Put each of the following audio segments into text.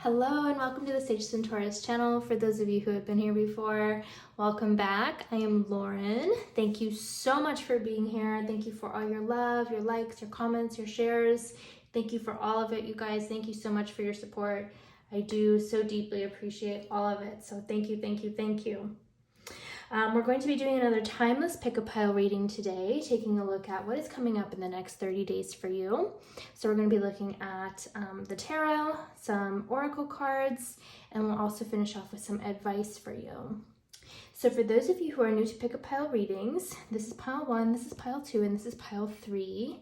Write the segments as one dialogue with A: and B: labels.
A: Hello and welcome to the Sage Centaurus channel. For those of you who have been here before, welcome back. I am Lauren. Thank you so much for being here. Thank you for all your love, your likes, your comments, your shares. Thank you for all of it, you guys. Thank you so much for your support. I do so deeply appreciate all of it. So thank you, thank you, thank you. We're going to be doing another timeless pick-a-pile reading today, taking a look at what is coming up in the next 30 days for you. So we're going to be looking at the tarot, some oracle cards, and we'll also finish off with some advice for you. So for those of you who are new to pick-a-pile readings, this is pile 1, this is pile 2, and this is pile 3.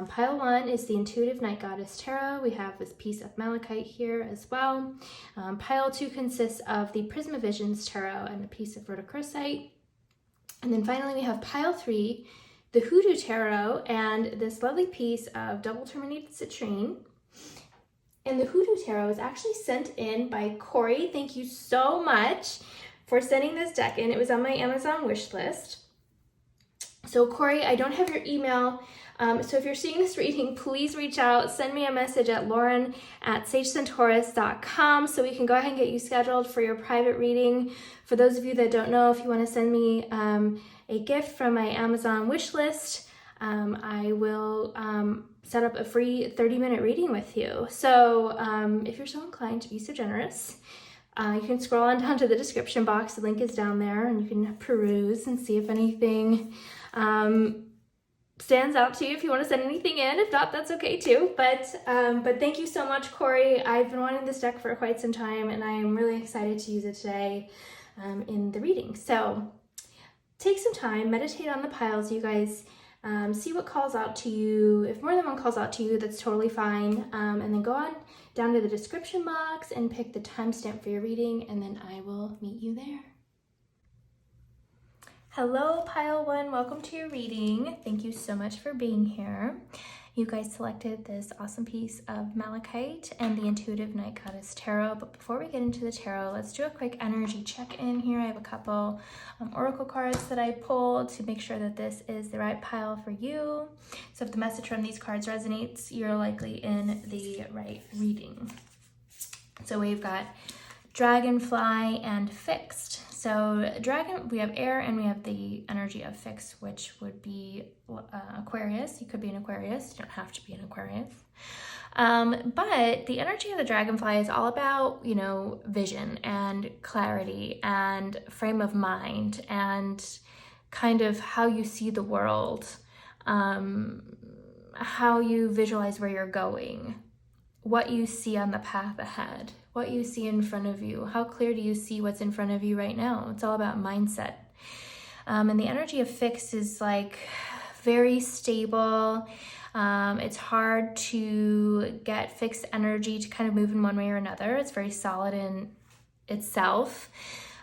A: Pile 1 is the Intuitive Night Goddess Tarot. We have this piece of Malachite here as well. Pile 2 consists of the Prisma Visions Tarot and a piece of Rhodochrosite. And then finally we have pile 3, the Hoodoo Tarot, and this lovely piece of double terminated citrine. And the Hoodoo Tarot is actually sent in by Corey. Thank you so much for sending this deck in. It was on my Amazon wish list. So Corey, I don't have your email, so if you're seeing this reading, please reach out, send me a message at lauren@sagecentaurus.com so we can go ahead and get you scheduled for your private reading. For those of you that don't know, if you want to send me a gift from my Amazon wish list, I will set up a free 30-minute reading with you. So if you're so inclined to be so generous, you can scroll on down to the description box. The link is down there and you can peruse and see if anything stands out to you, if you want to send anything in. If not, that's okay too. But thank you so much, Corey. I've been wanting this deck for quite some time and I am really excited to use it today in the reading. So take some time, meditate on the piles, you guys. See what calls out to you. If more than one calls out to you, that's totally fine. And then go on down to the description box and pick the timestamp for your reading, and then I will meet you there. Hello, pile 1. Welcome to your reading. Thank you so much for being here. You guys selected this awesome piece of Malachite and the Intuitive Night Goddess Tarot. But before we get into the tarot, let's do a quick energy check-in here. I have a couple oracle cards that I pulled to make sure that this is the right pile for you. So if the message from these cards resonates, you're likely in the right reading. So we've got Dragonfly and Fixed. So dragon, we have air and we have the energy of fixed, which would be Aquarius. You could be an Aquarius. You don't have to be an Aquarius. But the energy of the dragonfly is all about, vision and clarity and frame of mind and kind of how you see the world, how you visualize where you're going, what you see on the path ahead, what you see in front of you. How clear do you see what's in front of you right now? It's all about mindset. And the energy of fixed is like very stable. It's hard to get fixed energy to kind of move in one way or another. It's very solid in itself.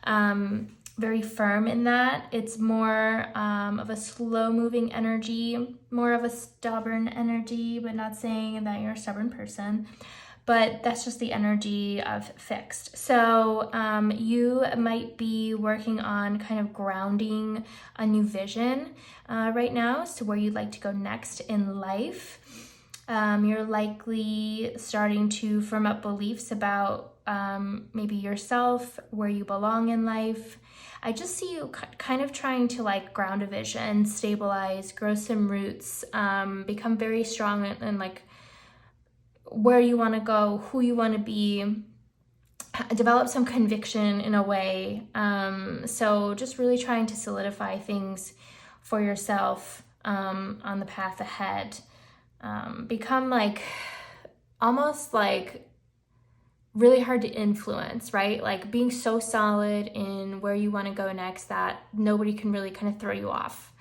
A: Very firm in that. It's more of a slow moving energy, more of a stubborn energy, but not saying that you're a stubborn person. But that's just the energy of fixed. So you might be working on kind of grounding a new vision right now as to where you'd like to go next in life. You're likely starting to firm up beliefs about maybe yourself, where you belong in life. I just see you kind of trying to like ground a vision, stabilize, grow some roots, become very strong and like where you want to go, who you want to be, develop some conviction in a way. So just really trying to solidify things for yourself on the path ahead. Become like almost like really hard to influence, right? Like being so solid in where you want to go next that nobody can really kind of throw you off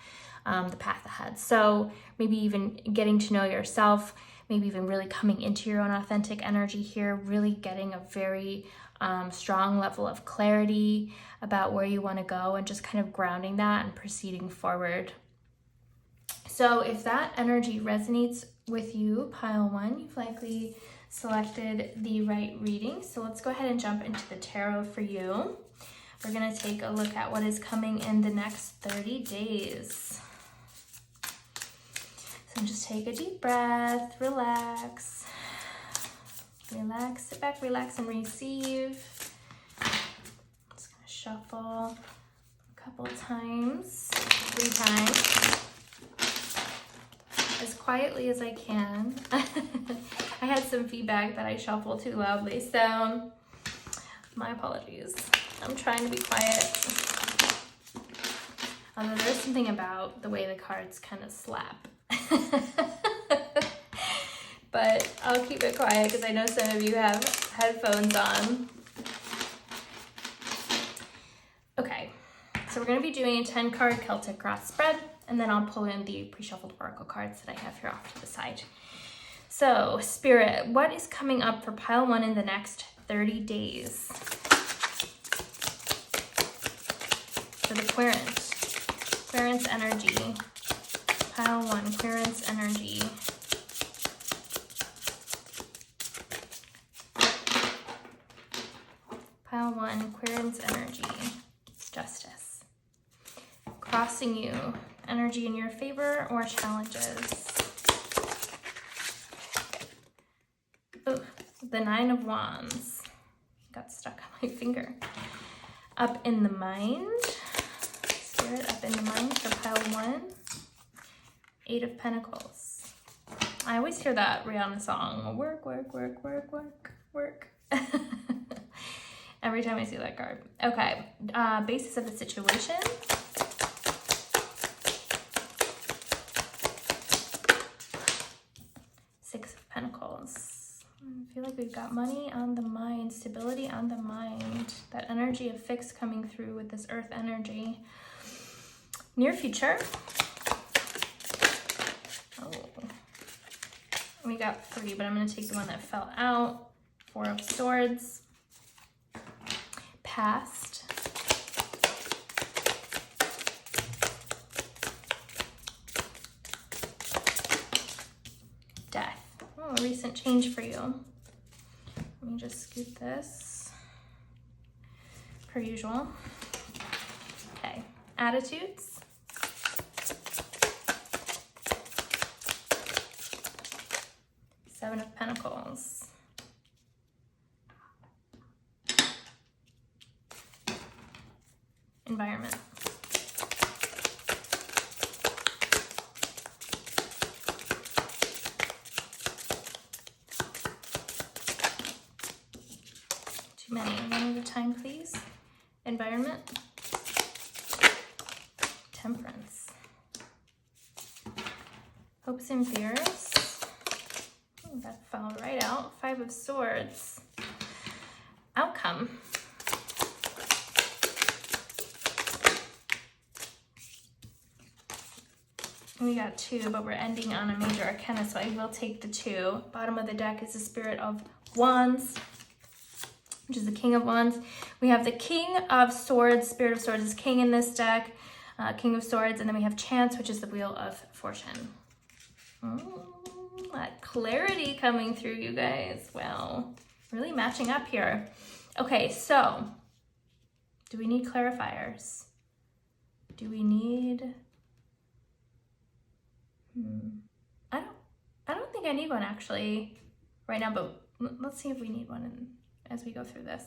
A: the path ahead. So maybe even getting to know yourself, maybe even really coming into your own authentic energy here, really getting a very strong level of clarity about where you want to go and just kind of grounding that and proceeding forward. So if that energy resonates with you, pile 1, you've likely selected the right reading. So let's go ahead and jump into the tarot for you. We're going to take a look at what is coming in the next 30 days. So just take a deep breath, relax. Relax, sit back, relax, and receive. Just gonna shuffle a couple times, 3 times, as quietly as I can. I had some feedback that I shuffle too loudly, so my apologies. I'm trying to be quiet. Although there's something about the way the cards kind of slap. But I'll keep it quiet because I know some of you have headphones on. Okay, so we're going to be doing a 10-card Celtic cross spread, and then I'll pull in the pre-shuffled oracle cards that I have here off to the side. So, Spirit, what is coming up for pile 1 in the next 30 days? For the Querence energy. Pile 1, Querence energy. Pile 1, Querence energy. Justice. Crossing you. Energy in your favor or challenges. Oh, the 9 of Wands. Got stuck on my finger. Up in the mind. Spirit, up in the mind for pile 1. 8 of Pentacles. I always hear that Rihanna song. Work, work, work, work, work, work. Every time I see that card. Okay, basis of the situation. Six of Pentacles. I feel like we've got money on the mind, stability on the mind. That energy of fix coming through with this earth energy. Near future. Oh, we got 3, but I'm going to take the one that fell out. 4 of Swords. Past. Death. Oh, a recent change for you. Let me just scoot this. Per usual. Okay. Attitudes. Seven of Pentacles. Environment. Too many. One at a time, please. Environment. Temperance. Hopes and fears. Oh, that fell right out. 5 of Swords. Outcome. We got 2, but we're ending on a major arcana, so I will take the 2. Bottom of the deck is the Spirit of Wands, which is the King of Wands. We have the King of Swords. Spirit of Swords is King in this deck. King of Swords. And then we have Chance, which is the Wheel of Fortune. That clarity coming through, you guys. Wow. Really matching up here. Okay, so do we need clarifiers? Do we need... I don't think I need one actually right now, but let's see if we need one as we go through this.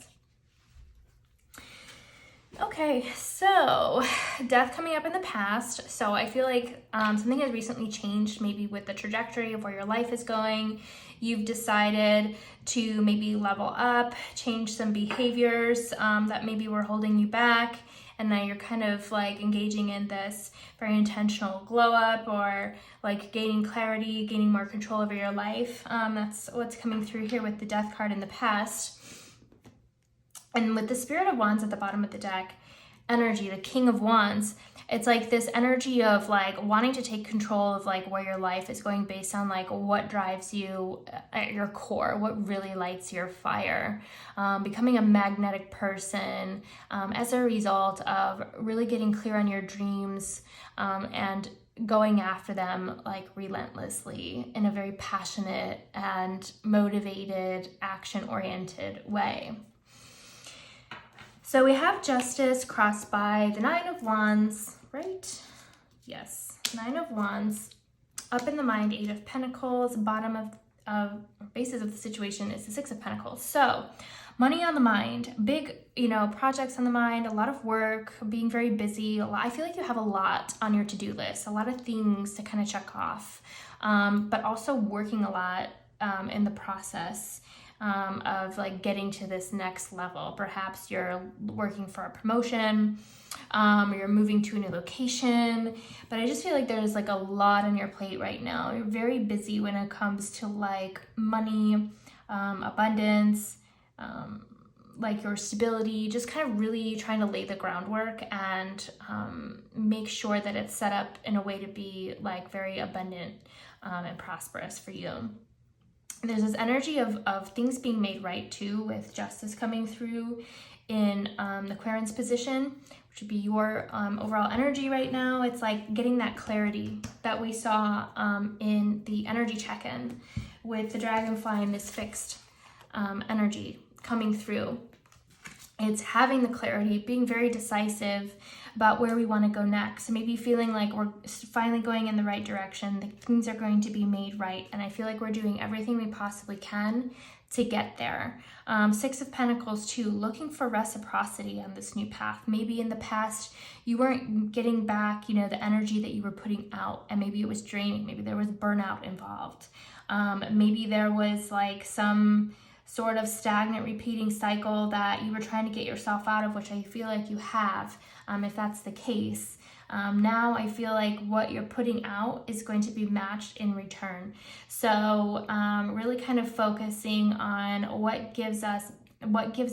A: Okay, so death coming up in the past. So I feel like something has recently changed, maybe with the trajectory of where your life is going. You've decided to maybe level up, change some behaviors that maybe were holding you back. And now you're kind of like engaging in this very intentional glow up, or like gaining clarity, gaining more control over your life. That's what's coming through here with the Death card in the past. And with the Spirit of Wands at the bottom of the deck, energy, the King of Wands, it's like this energy of like wanting to take control of like where your life is going based on like what drives you at your core, what really lights your fire, becoming a magnetic person as a result of really getting clear on your dreams and going after them like relentlessly in a very passionate and motivated, action-oriented way. So we have Justice crossed by the 9 of Wands, right? Yes, 9 of Wands, up in the mind, 8 of Pentacles, bottom basis of the situation is the Six of Pentacles. So money on the mind, big, projects on the mind, a lot of work, being very busy. I feel like you have a lot on your to-do list, a lot of things to kind of check off, but also working a lot in the process of like getting to this next level. Perhaps you're working for a promotion, or you're moving to a new location, but I just feel like there's like a lot on your plate right now. You're very busy when it comes to like money, abundance, like your stability, just kind of really trying to lay the groundwork and make sure that it's set up in a way to be like very abundant and prosperous for you. There's this energy of things being made right too, with justice coming through in the Aquarius position, which would be your overall energy right now. It's like getting that clarity that we saw in the energy check-in with the dragonfly and this fixed energy coming through. It's having the clarity, being very decisive about where we want to go next. So maybe feeling like we're finally going in the right direction, the things are going to be made right, and I feel like we're doing everything we possibly can to get there. Six of Pentacles too, looking for reciprocity on this new path. Maybe in the past you weren't getting back, the energy that you were putting out, and maybe it was draining. Maybe there was burnout involved. Maybe there was like some sort of stagnant repeating cycle that you were trying to get yourself out of, which I feel like you have, if that's the case. Now I feel like what you're putting out is going to be matched in return. So really kind of focusing on what gives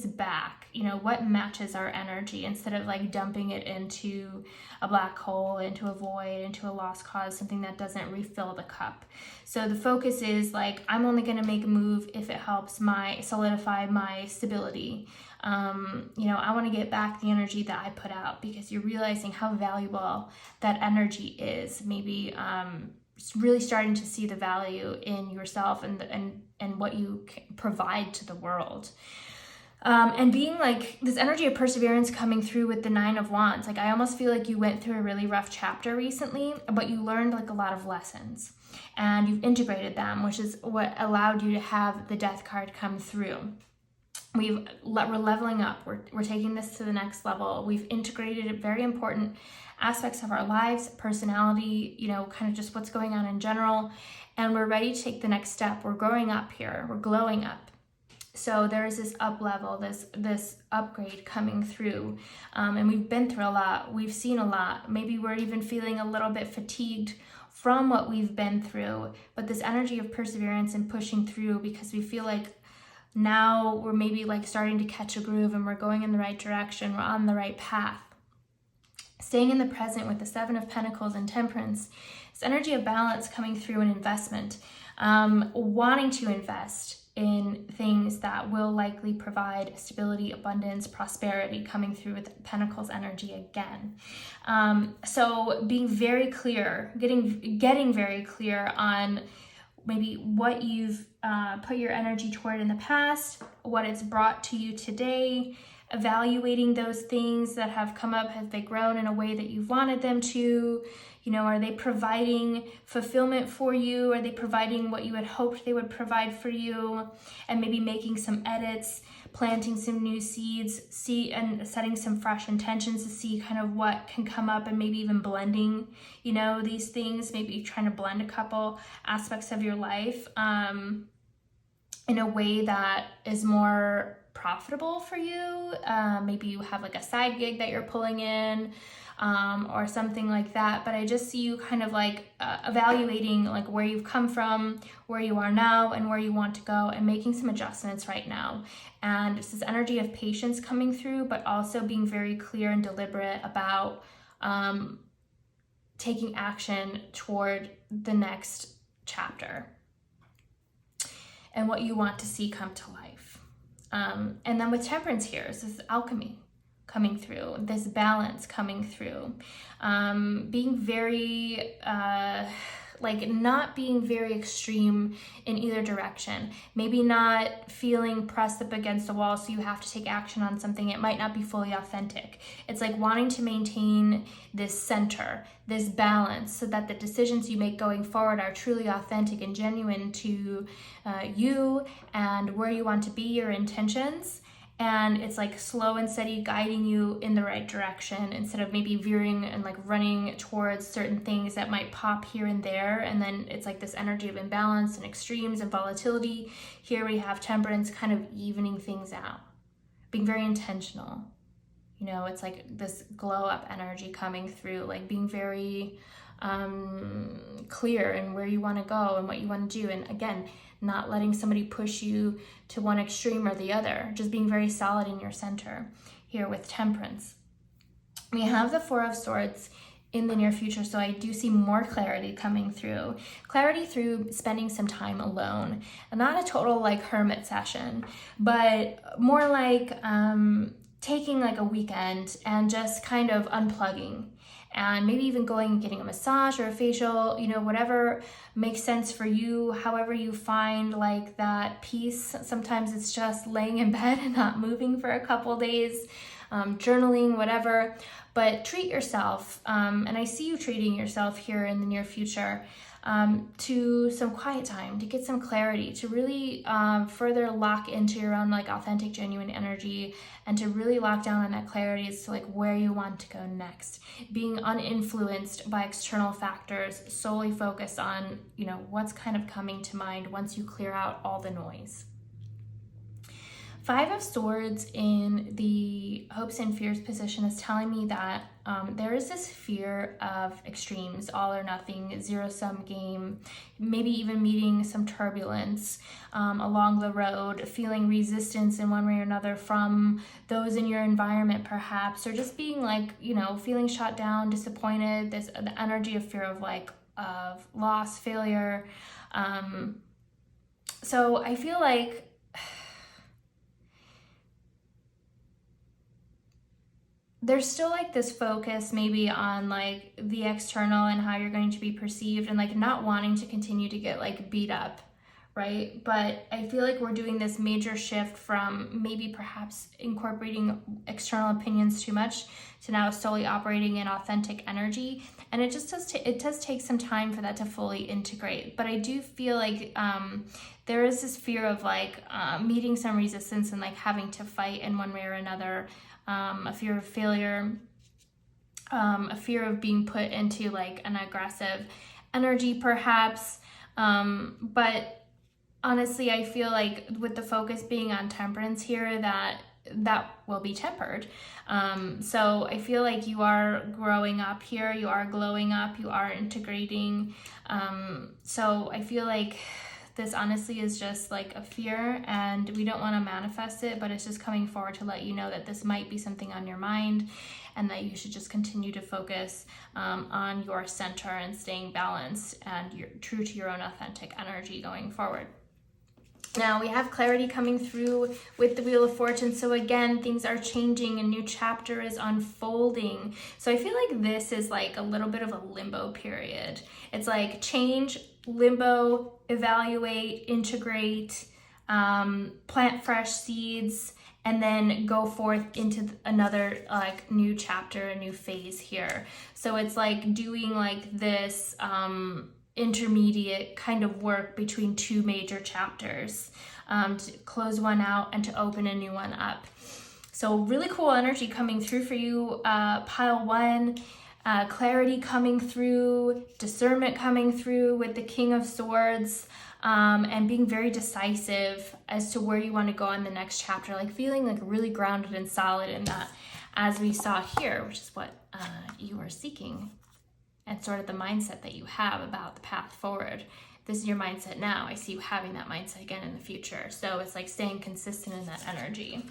A: back, what matches our energy, instead of like dumping it into a black hole, into a void, into a lost cause, something that doesn't refill the cup. So the focus is like, I'm only going to make a move if it helps solidify my stability. I want to get back the energy that I put out, because you're realizing how valuable that energy is. Maybe really starting to see the value in yourself and what you provide to the world. And being like this energy of perseverance coming through with the Nine of Wands. Like, I almost feel like you went through a really rough chapter recently, but you learned like a lot of lessons and you've integrated them, which is what allowed you to have the Death card come through. We're leveling up. We're taking this to the next level. We've integrated very important aspects of our lives, personality, kind of just what's going on in general. And we're ready to take the next step. We're growing up here. We're glowing up. So there is this up level, this upgrade coming through. And we've been through a lot. We've seen a lot. Maybe we're even feeling a little bit fatigued from what we've been through. But this energy of perseverance and pushing through, because we feel like now we're maybe like starting to catch a groove and we're going in the right direction. We're on the right path. Staying in the present with the Seven of Pentacles and Temperance. This energy of balance coming through an investment. Wanting to invest in things that will likely provide stability, abundance, prosperity, coming through with Pentacles energy again. So being very clear, getting very clear on maybe what you've put your energy toward in the past, what it's brought to you today, evaluating those things that have come up. Have they grown in a way that you've wanted them to? Are they providing fulfillment for you? Are they providing what you had hoped they would provide for you? And maybe making some edits, planting some new seeds, and setting some fresh intentions to see kind of what can come up, and maybe even blending, these things, maybe trying to blend a couple aspects of your life in a way that is more profitable for you. Maybe you have like a side gig that you're pulling in, or something like that. But I just see you kind of like evaluating like where you've come from, where you are now, and where you want to go, and making some adjustments right now. And it's this energy of patience coming through, but also being very clear and deliberate about taking action toward the next chapter and what you want to see come to life. And then with Temperance here is this alchemy coming through, this balance coming through, being very like not being very extreme in either direction. Maybe not feeling pressed up against the wall so you have to take action on something. It might not be fully authentic. It's like wanting to maintain this center, this balance, so that the decisions you make going forward are truly authentic and genuine to you and where you want to be, your intentions. And it's like slow and steady guiding you in the right direction instead of maybe veering and like running towards certain things that might pop here and there. And then it's like this energy of imbalance and extremes and volatility. Here we have temperance kind of evening things out, being very intentional. You know, it's like this glow up energy coming through, like being very clear in where you want to go and what you want to do. And again, not letting somebody push you to one extreme or the other, just being very solid in your center here with temperance. We have the Four of Swords in the near future, so I do see more clarity coming through. Clarity through spending some time alone. Not a total like hermit session, but more like taking like a weekend and just kind of unplugging. And maybe even going and getting a massage or a facial, you know, whatever makes sense for you, however you find like that peace. Sometimes it's just laying in bed and not moving for a couple days, journaling, whatever. But treat yourself, and I see you treating yourself here in the near future, to some quiet time, to get some clarity, to really further lock into your own like authentic, genuine energy, and to really lock down on that clarity as to like where you want to go next. Being uninfluenced by external factors, solely focused on, you know, what's kind of coming to mind once you clear out all the noise. Five of Swords in the hopes and fears position is telling me that there is this fear of extremes, all or nothing, zero-sum game, maybe even meeting some turbulence along the road, feeling resistance in one way or another from those in your environment perhaps, or just being like, you know, feeling shot down, disappointed, the energy of fear of like of loss, failure. So I feel like there's still like this focus maybe on like the external and how you're going to be perceived, and like not wanting to continue to get like beat up, right? But I feel like we're doing this major shift from maybe perhaps incorporating external opinions too much to now solely operating in authentic energy. And it just does take some time for that to fully integrate. But I do feel like there is this fear of like meeting some resistance and like having to fight in one way or another. A fear of failure, a fear of being put into like an aggressive energy perhaps. But honestly, I feel like with the focus being on temperance here, that will be tempered. So I feel like you are growing up here, you are glowing up, you are integrating. So I feel like this honestly is just like a fear, and we don't want to manifest it, but it's just coming forward to let you know that this might be something on your mind, and that you should just continue to focus on your center and staying balanced and you're true to your own authentic energy going forward. Now we have clarity coming through with the Wheel of Fortune. So again, things are changing, a new chapter is unfolding. So I feel like this is like a little bit of a limbo period. It's like change, limbo, evaluate, integrate, plant fresh seeds, and then go forth into another like new chapter, a new phase here. So it's like doing like this intermediate kind of work between two major chapters, to close one out and to open a new one up. So really cool energy coming through for you, pile one. Clarity coming through, discernment coming through with the King of Swords, and being very decisive as to where you want to go in the next chapter, like feeling like really grounded and solid in that, as we saw here, which is what you are seeking, and sort of the mindset that you have about the path forward. This is your mindset now. I see you having that mindset again in the future. So it's like staying consistent in that energy.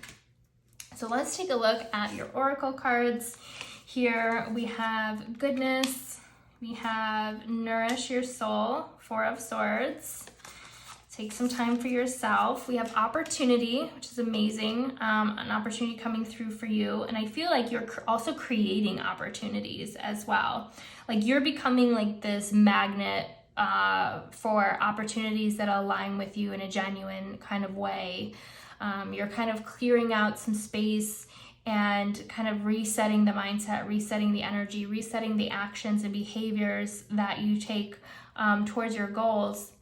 A: So let's take a look at your oracle cards. Here we have goodness, we have nourish your soul, Four of Swords. Take some time for yourself. We have opportunity, which is amazing, an opportunity coming through for you. And I feel like you're also creating opportunities as well. Like you're becoming like this magnet for opportunities that align with you in a genuine kind of way. You're kind of clearing out some space and kind of resetting the mindset, resetting the energy, resetting the actions and behaviors that you take towards your goals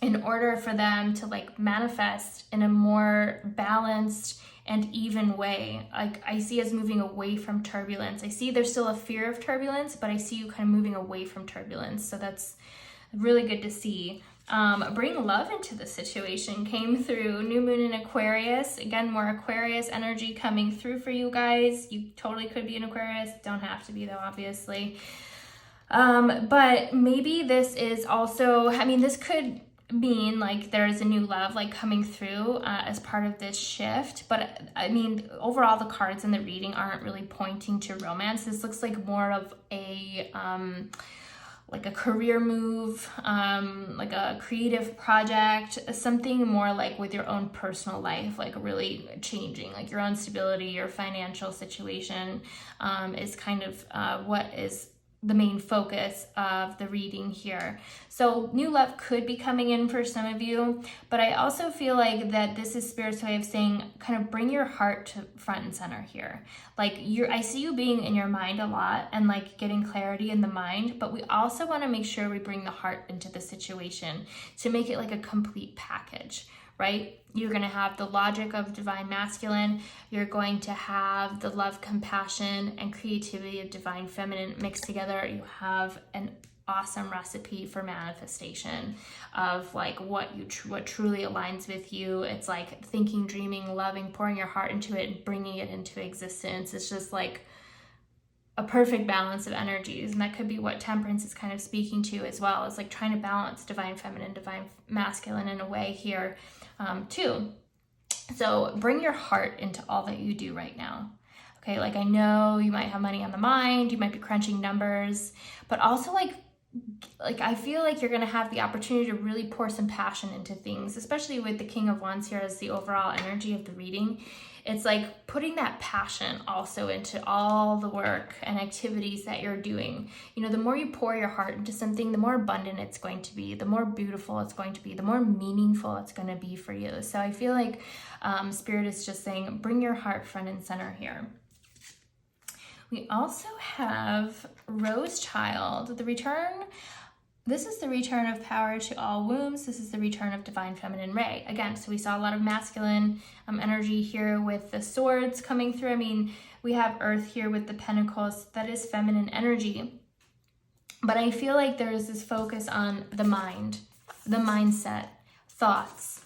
A: in order for them to like manifest in a more balanced and even way. Like I see us moving away from turbulence. I see there's still a fear of turbulence, but I see you kind of moving away from turbulence. So that's really good to see. Bring love into the situation came through. New moon in Aquarius. Again, more Aquarius energy coming through for you guys. You totally could be an Aquarius. Don't have to be though, obviously. But maybe this is also, I mean, this could mean like there's a new love like coming through as part of this shift, but I mean overall the cards in the reading aren't really pointing to romance. This looks like more of a like a career move, like a creative project, something more like with your own personal life, like really changing, like your own stability, your financial situation is kind of what is the main focus of the reading here. So new love could be coming in for some of you, but I also feel like that this is Spirit's way of saying kind of bring your heart to front and center here. Like I see you being in your mind a lot and like getting clarity in the mind, but we also want to make sure we bring the heart into the situation to make it like a complete package, right? You're going to have the logic of divine masculine. You're going to have the love, compassion, and creativity of divine feminine mixed together. You have an awesome recipe for manifestation of like what truly aligns with you. It's like thinking, dreaming, loving, pouring your heart into it, and bringing it into existence. It's just like a perfect balance of energies. And that could be what Temperance is kind of speaking to as well. It's like trying to balance divine feminine, divine masculine in a way here too. So bring your heart into all that you do right now. Okay, like I know you might have money on the mind, you might be crunching numbers, but also like I feel like you're gonna have the opportunity to really pour some passion into things, especially with the King of Wands here as the overall energy of the reading. It's like putting that passion also into all the work and activities that you're doing. You know, the more you pour your heart into something, the more abundant it's going to be, the more beautiful it's going to be, the more meaningful it's going to be for you. So I feel like Spirit is just saying, bring your heart front and center here. We also have Rose Child, the return. This is the return of power to all wombs. This is the return of divine feminine ray. Again, so we saw a lot of masculine energy here with the swords coming through. I mean, we have earth here with the pentacles. That is feminine energy. But I feel like there is this focus on the mind, the mindset, thoughts.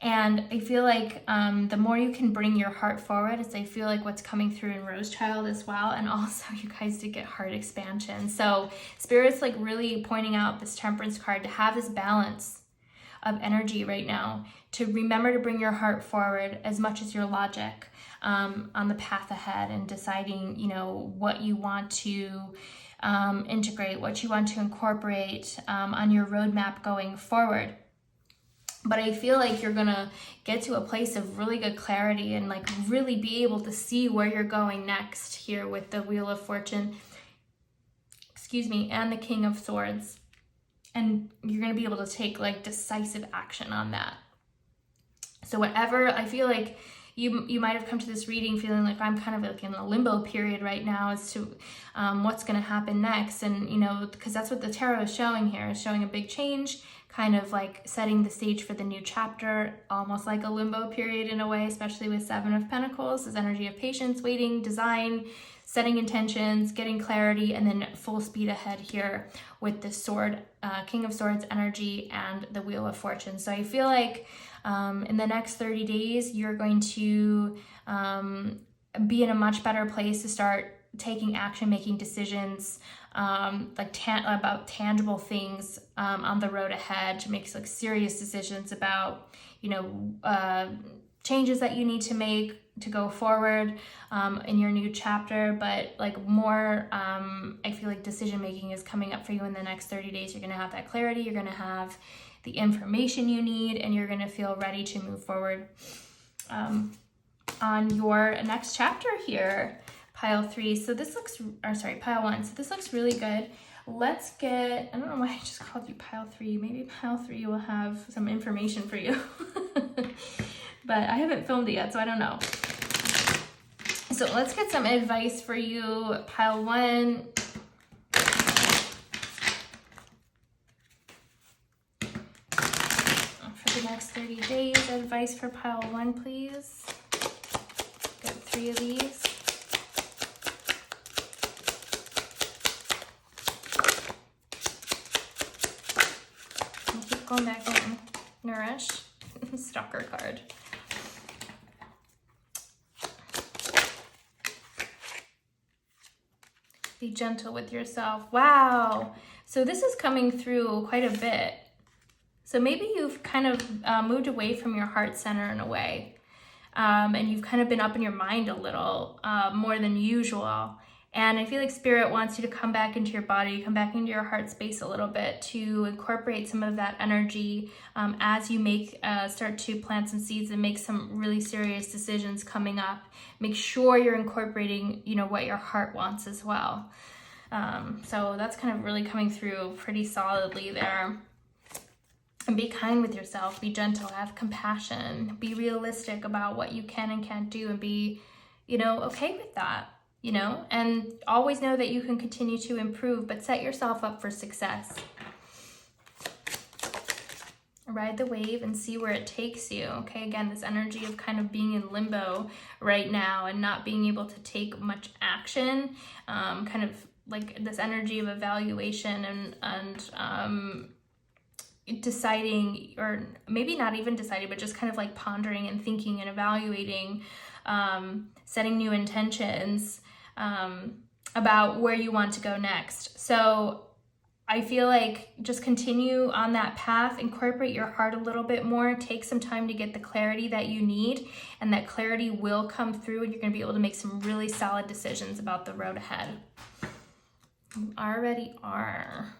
A: And I feel like the more you can bring your heart forward, I feel like what's coming through in Rose Child as well. And also you guys did get heart expansion. So Spirit's like really pointing out this Temperance card to have this balance of energy right now, to remember to bring your heart forward as much as your logic on the path ahead and deciding, you know, what you want to integrate, what you want to incorporate on your roadmap going forward. But I feel like you're gonna get to a place of really good clarity and like really be able to see where you're going next here with the Wheel of Fortune, and the King of Swords. And you're gonna be able to take like decisive action on that. So whatever, I feel like you might have come to this reading feeling like I'm kind of like in a limbo period right now as to what's gonna happen next. And you know, because that's what the tarot is showing here, is showing a big change, kind of like setting the stage for the new chapter, almost like a limbo period in a way, especially with Seven of Pentacles, this energy of patience, waiting, design, setting intentions, getting clarity, and then full speed ahead here with the sword, King of Swords energy and the Wheel of Fortune. So I feel like in the next 30 days, you're going to be in a much better place to start taking action, making decisions, about tangible things on the road ahead, to make like serious decisions about, you know, changes that you need to make to go forward in your new chapter. But like more, I feel like decision making is coming up for you in the next 30 days. You're gonna have that clarity, you're gonna have the information you need, and you're gonna feel ready to move forward on your next chapter here. Pile 3. So this looks, or sorry, pile 1. So this looks really good. Let's get, I don't know why I just called you pile 3. Maybe pile 3 will have some information for you. But I haven't filmed it yet, so I don't know. So let's get some advice for you, pile 1. For the next 30 days, advice for pile 1, please. Got 3 of these. I'll keep going back in. Nourish. Stalker card. Be gentle with yourself. Wow. So this is coming through quite a bit. So maybe you've kind of moved away from your heart center in a way. And you've kind of been up in your mind a little more than usual. And I feel like Spirit wants you to come back into your body, come back into your heart space a little bit to incorporate some of that energy as you start to plant some seeds and make some really serious decisions coming up. Make sure you're incorporating, what your heart wants as well. So that's kind of really coming through pretty solidly there. And be kind with yourself, be gentle, have compassion, be realistic about what you can and can't do, and be, okay with that. And always know that you can continue to improve, but set yourself up for success. Ride the wave and see where it takes you. Okay, again, this energy of kind of being in limbo right now and not being able to take much action, kind of like this energy of evaluation and deciding, or maybe not even deciding, but just kind of like pondering and thinking and evaluating, setting new intentions, about where you want to go next. So I feel like just continue on that path, incorporate your heart a little bit more, take some time to get the clarity that you need, and that clarity will come through and you're going to be able to make some really solid decisions about the road ahead. You already are.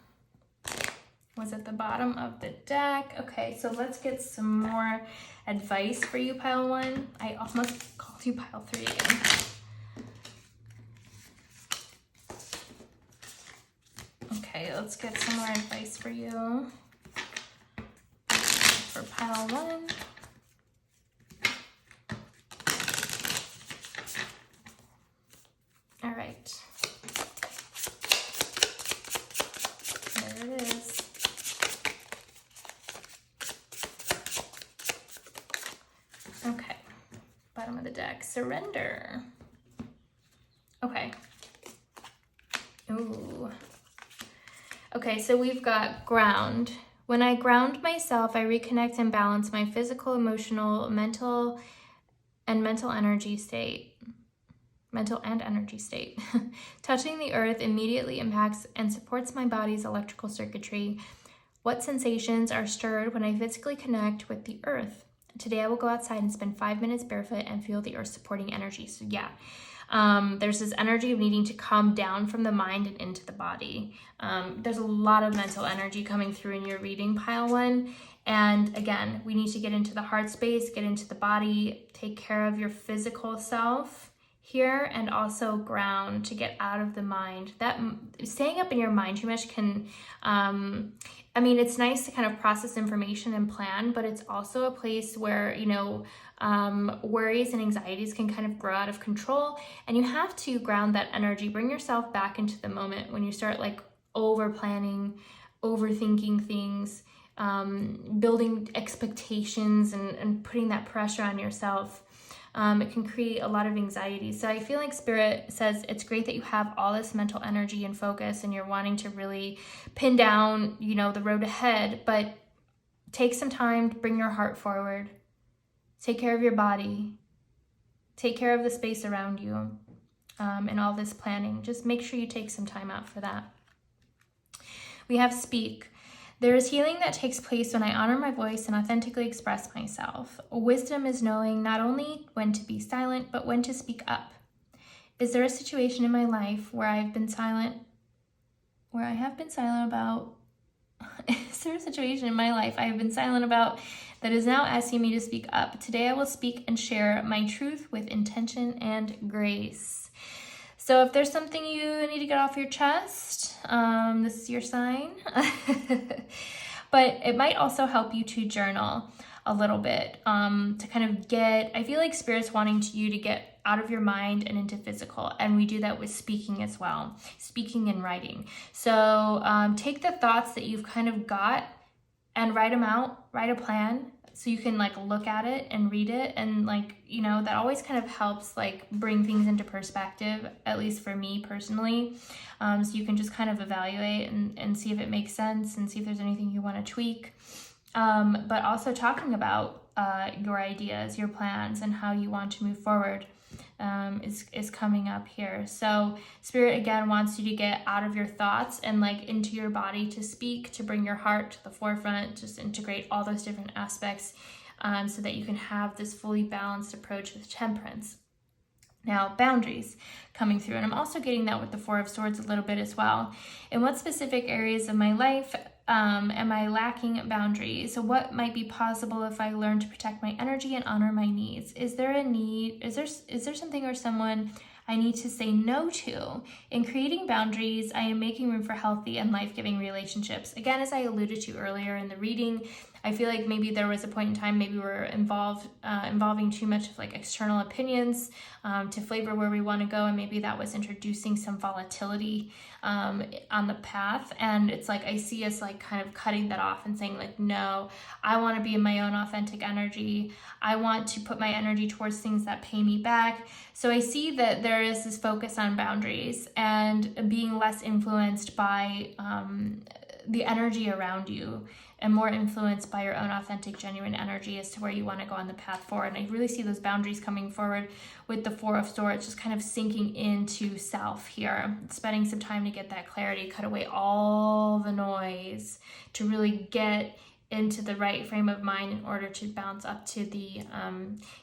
A: Was at the bottom of the deck. Okay, so let's get some more advice for you, pile 1. I almost called you pile 3 again. Okay, let's get some more advice for you for pile 1. All right. There it is. Okay, bottom of the deck, surrender. Okay. Ooh. Okay, so we've got ground. When I ground myself, I reconnect and balance my physical, emotional, mental and energy state. Mental and energy state. Touching the earth immediately impacts and supports my body's electrical circuitry. What sensations are stirred when I physically connect with the earth? Today I will go outside and spend 5 minutes barefoot and feel the earth supporting energy. So yeah, there's this energy of needing to come down from the mind and into the body. There's a lot of mental energy coming through in your reading, pile 1. And again, we need to get into the heart space, get into the body, take care of your physical self here, and also ground to get out of the mind. That staying up in your mind too much can, it's nice to kind of process information and plan, but it's also a place where, worries and anxieties can kind of grow out of control, and you have to ground that energy, bring yourself back into the moment when you start like over planning, overthinking things, building expectations and putting that pressure on yourself. It can create a lot of anxiety. So I feel like Spirit says it's great that you have all this mental energy and focus and you're wanting to really pin down, the road ahead, but take some time to bring your heart forward. Take care of your body. Take care of the space around you, and all this planning. Just make sure you take some time out for that. We have speak. There is healing that takes place when I honor my voice and authentically express myself. Wisdom is knowing not only when to be silent, but when to speak up. Is there a situation in my life where I have been silent about? Is there a situation in my life I have been silent about that is now asking me to speak up? Today I will speak and share my truth with intention and grace. So if there's something you need to get off your chest, this is your sign. But it might also help you to journal a little bit, to kind of get, I feel like Spirit's wanting you to get out of your mind and into physical. And we do that with speaking as well, speaking and writing. So take the thoughts that you've kind of got and write them out, write a plan, so you can like look at it and read it. And like, you know, that always kind of helps like bring things into perspective, at least for me personally. So you can just kind of evaluate and see if it makes sense and see if there's anything you want to tweak. But also talking about your ideas, your plans, and how you want to move forward is coming up here. So Spirit again wants you to get out of your thoughts and like into your body to speak, to bring your heart to the forefront, just integrate all those different aspects, so that you can have this fully balanced approach with temperance. Now, boundaries coming through, and I'm also getting that with the Four of Swords a little bit as well. In what specific areas of my life am I lacking boundaries? So what might be possible if I learn to protect my energy and honor my needs? Is there a need? Is there something or someone I need to say no to? In creating boundaries, I am making room for healthy and life-giving relationships. Again, as I alluded to earlier in the reading, I feel like maybe there was a point in time, maybe we're involving too much of like external opinions to flavor where we want to go, and maybe that was introducing some volatility on the path. And it's like I see us like kind of cutting that off and saying like, no, I want to be in my own authentic energy. I want to put my energy towards things that pay me back. So I see that there is this focus on boundaries and being less influenced by the energy around you, and more influenced by your own authentic, genuine energy as to where you want to go on the path forward. And I really see those boundaries coming forward with the Four of Swords, just kind of sinking into self here, spending some time to get that clarity, cut away all the noise to really get into the right frame of mind in order to bounce up to the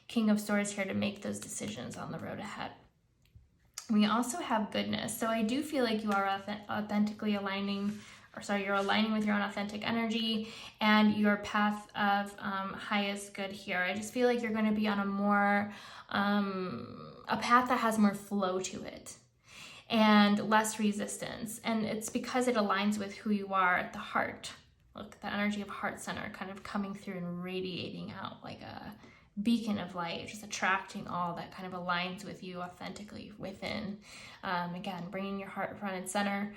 A: King of Swords here to make those decisions on the road ahead. We also have goodness. So I do feel like you are authentically aligning, you're aligning with your own authentic energy and your path of highest good here. I just feel like you're going to be on a more, a path that has more flow to it and less resistance. And it's because it aligns with who you are at the heart. Look, the energy of heart center kind of coming through and radiating out like a beacon of light, just attracting all that kind of aligns with you authentically within. Again, bringing your heart front and center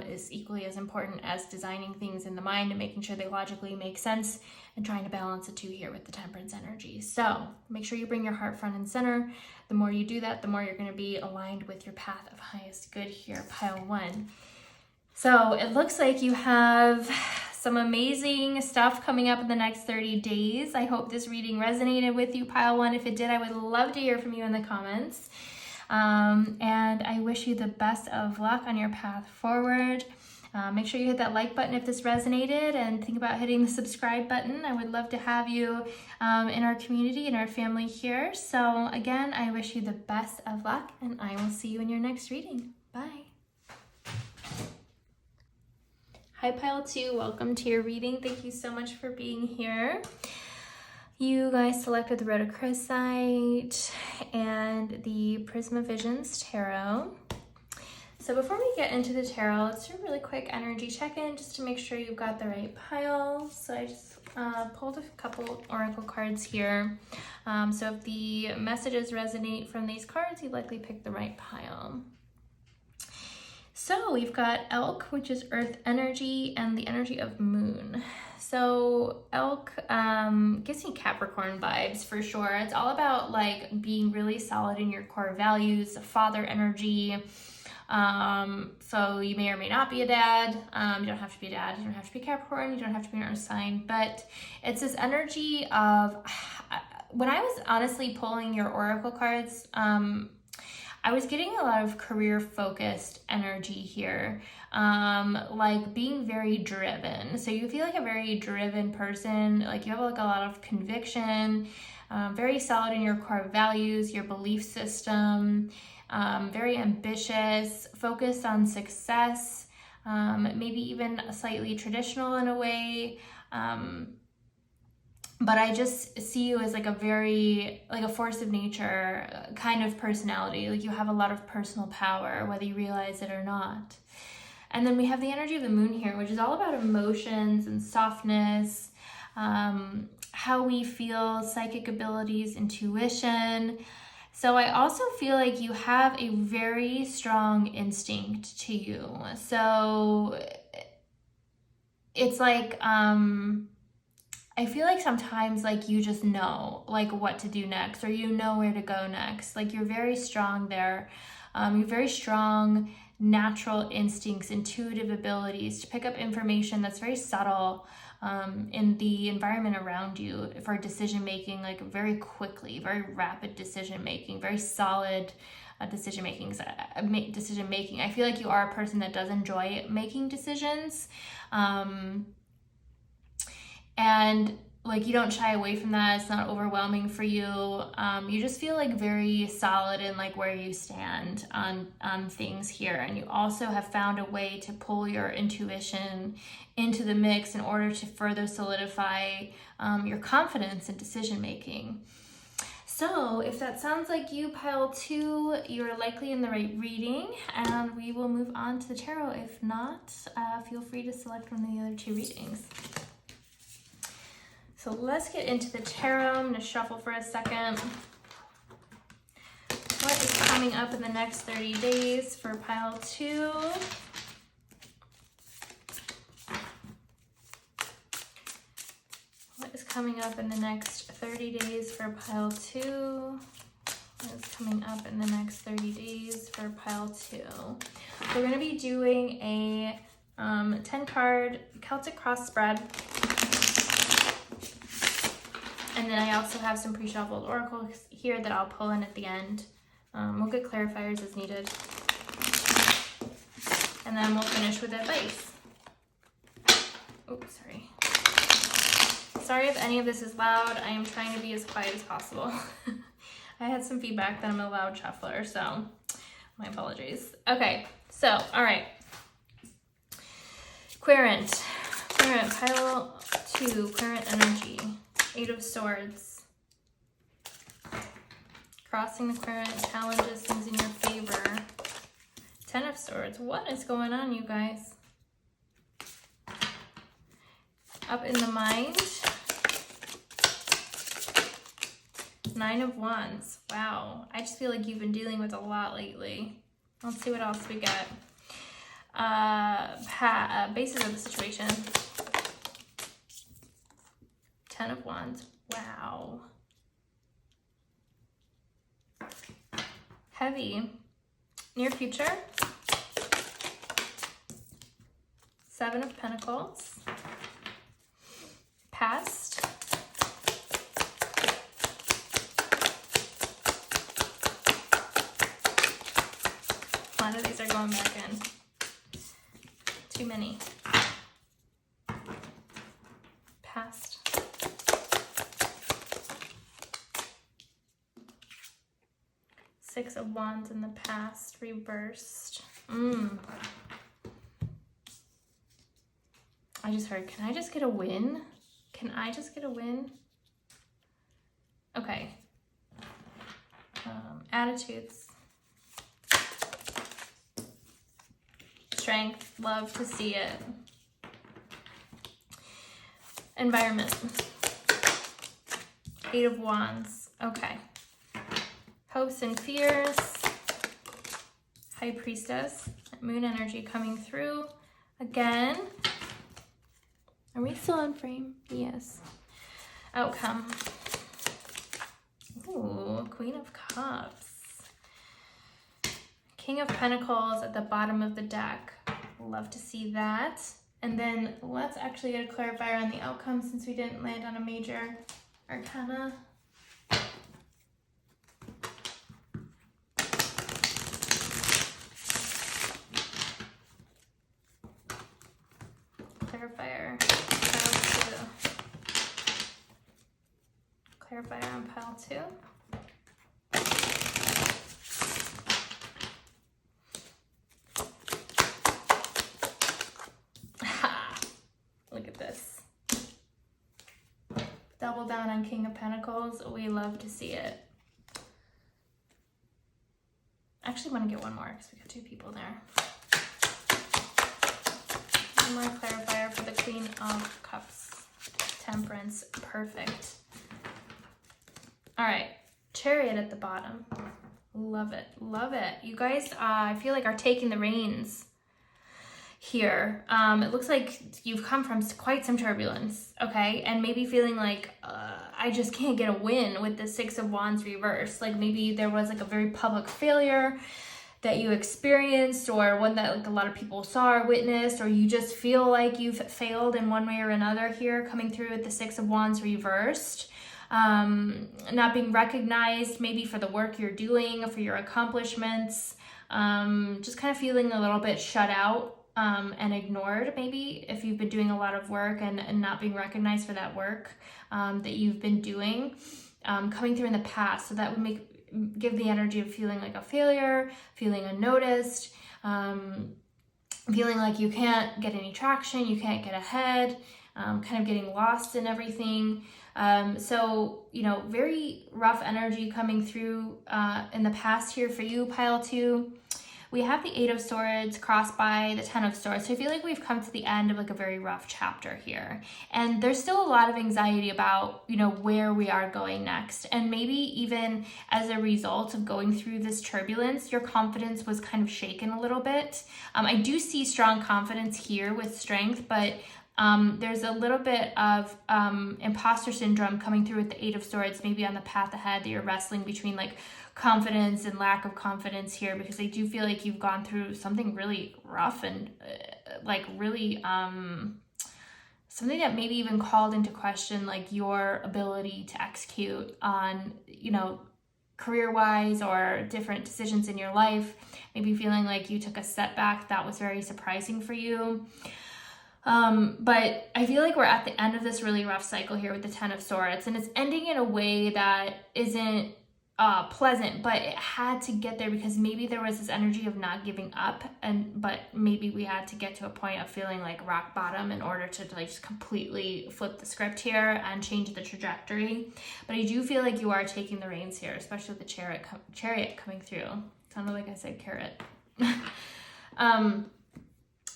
A: is equally as important as designing things in the mind and making sure they logically make sense, and trying to balance the two here with the temperance energy. So make sure you bring your heart front and center. The more you do that, the more you're going to be aligned with your path of highest good here, pile one. So it looks like you have some amazing stuff coming up in the next 30 days. I hope this reading resonated with you, pile one. If it did, I would love to hear from you in the comments. And I wish you the best of luck on your path forward. Make sure you hit that like button if this resonated, and think about hitting the subscribe button. I would love to have you in our community, in our family here. So again, I wish you the best of luck, and I will see you in your next reading. Bye. Hi, pile two. Welcome to your reading. Thank you so much for being here. You guys selected the Rhodochrosite and the Prisma Visions Tarot. So before we get into the tarot, let's do a really quick energy check-in just to make sure you've got the right piles. So I just pulled a couple oracle cards here. So if the messages resonate from these cards, you likely picked the right pile. So we've got Elk, which is earth energy, and the energy of moon. So Elk gives me Capricorn vibes for sure. It's all about like being really solid in your core values, father energy. So you may or may not be a dad. You don't have to be a dad. You don't have to be Capricorn. You don't have to be an earth sign. But it's this energy of, when I was honestly pulling your oracle cards, I was getting a lot of career-focused energy here, like being very driven. So you feel like a very driven person, like you have like a lot of conviction, very solid in your core values, your belief system, very ambitious, focused on success, maybe even slightly traditional in a way. but I just see you as like a force of nature kind of personality. Like you have a lot of personal power, whether you realize it or not. And then we have the energy of the moon here, which is all about emotions and softness, how we feel, psychic abilities, intuition. So I also feel like you have a very strong instinct to you. So it's like, I feel like sometimes like you just know like what to do next, or you know where to go next. Like you're very strong there. You're very strong natural instincts, intuitive abilities to pick up information that's very subtle in the environment around you for decision making, like very quickly, very rapid decision making, very solid decision making. I feel like you are a person that does enjoy making decisions. And like you don't shy away from that. It's not overwhelming for you. You just feel like very solid in like where you stand on things here. And you also have found a way to pull your intuition into the mix in order to further solidify your confidence in decision making. So if that sounds like you, pile 2, you're likely in the right reading, and we will move on to the tarot. If not, feel free to select one of the other 2 readings. So let's get into the tarot. I'm going to shuffle for a second. What is coming up in the next 30 days for pile 2? What is coming up in the next 30 days for pile 2? What is coming up in the next 30 days for pile 2? We're going to be doing a 10-card Celtic cross spread. And then I also have some pre-shuffled oracles here that I'll pull in at the end. We'll get clarifiers as needed. And then we'll finish with advice. Oh, sorry. Sorry if any of this is loud. I am trying to be as quiet as possible. I had some feedback that I'm a loud shuffler, so my apologies. Okay, so, all right. Querent, pile 2, Querent energy. 8 of Swords. Crossing the Querent, challenges things in your favor. 10 of Swords. What is going on, you guys? Up in the mind. 9 of Wands. Wow. I just feel like you've been dealing with a lot lately. Let's see what else we got. Basis of the situation. 10 of Wands. Wow. Heavy. Near future. 7 of Pentacles. Past. A lot of these are going back in. Too many. Past. Six of Wands in the past, reversed. I just heard, can I just get a win? Can I just get a win? Okay. Attitudes. Strength, love to see it. Environment. 8 of Wands, okay. Hopes and fears. High Priestess. Moon energy coming through again. Are we still on frame? Yes. Outcome. Ooh, Queen of Cups. King of Pentacles at the bottom of the deck. Love to see that. And then let's actually get a clarifier on the outcome since we didn't land on a major arcana. Clarifier, pile 2. Clarifier on pile 2. Look at this. Double down on King of Pentacles. We love to see it. Actually, want to get one more because we got 2 people there. One more clarifier for the Queen of Cups. Temperance. Perfect. All right. Chariot at the bottom. Love it. Love it. You guys, I feel like are taking the reins here. It looks like you've come from quite some turbulence, okay? And maybe feeling like, I just can't get a win with the 6 of Wands reversed. Like maybe there was like a very public failure that you experienced, or one that like a lot of people saw or witnessed, or you just feel like you've failed in one way or another here, coming through with the 6 of Wands reversed. Not being recognized maybe for the work you're doing, for your accomplishments, just kind of feeling a little bit shut out and ignored maybe if you've been doing a lot of work and not being recognized for that work that you've been doing, coming through in the past. So that would give the energy of feeling like a failure, feeling unnoticed, feeling like you can't get any traction, you can't get ahead, kind of getting lost in everything. So, you know, very rough energy coming through in the past here for you, pile 2. We have the 8 of Swords crossed by the 10 of Swords. So I feel like we've come to the end of like a very rough chapter here. And there's still a lot of anxiety about, you know, where we are going next. And maybe even as a result of going through this turbulence, your confidence was kind of shaken a little bit. I do see strong confidence here with strength, but there's a little bit of imposter syndrome coming through with the 8 of Swords, maybe on the path ahead that you're wrestling between like confidence and lack of confidence here, because I do feel like you've gone through something really rough and like really something that maybe even called into question like your ability to execute on, you know, career-wise or different decisions in your life. Maybe feeling like you took a setback that was very surprising for you. But I feel like we're at the end of this really rough cycle here with the 10 of Swords, and it's ending in a way that isn't pleasant, but it had to get there because maybe there was this energy of not giving up, but maybe we had to get to a point of feeling like rock bottom in order to like just completely flip the script here and change the trajectory. But I do feel like you are taking the reins here, especially with the chariot coming through. Sounded like I said carrot.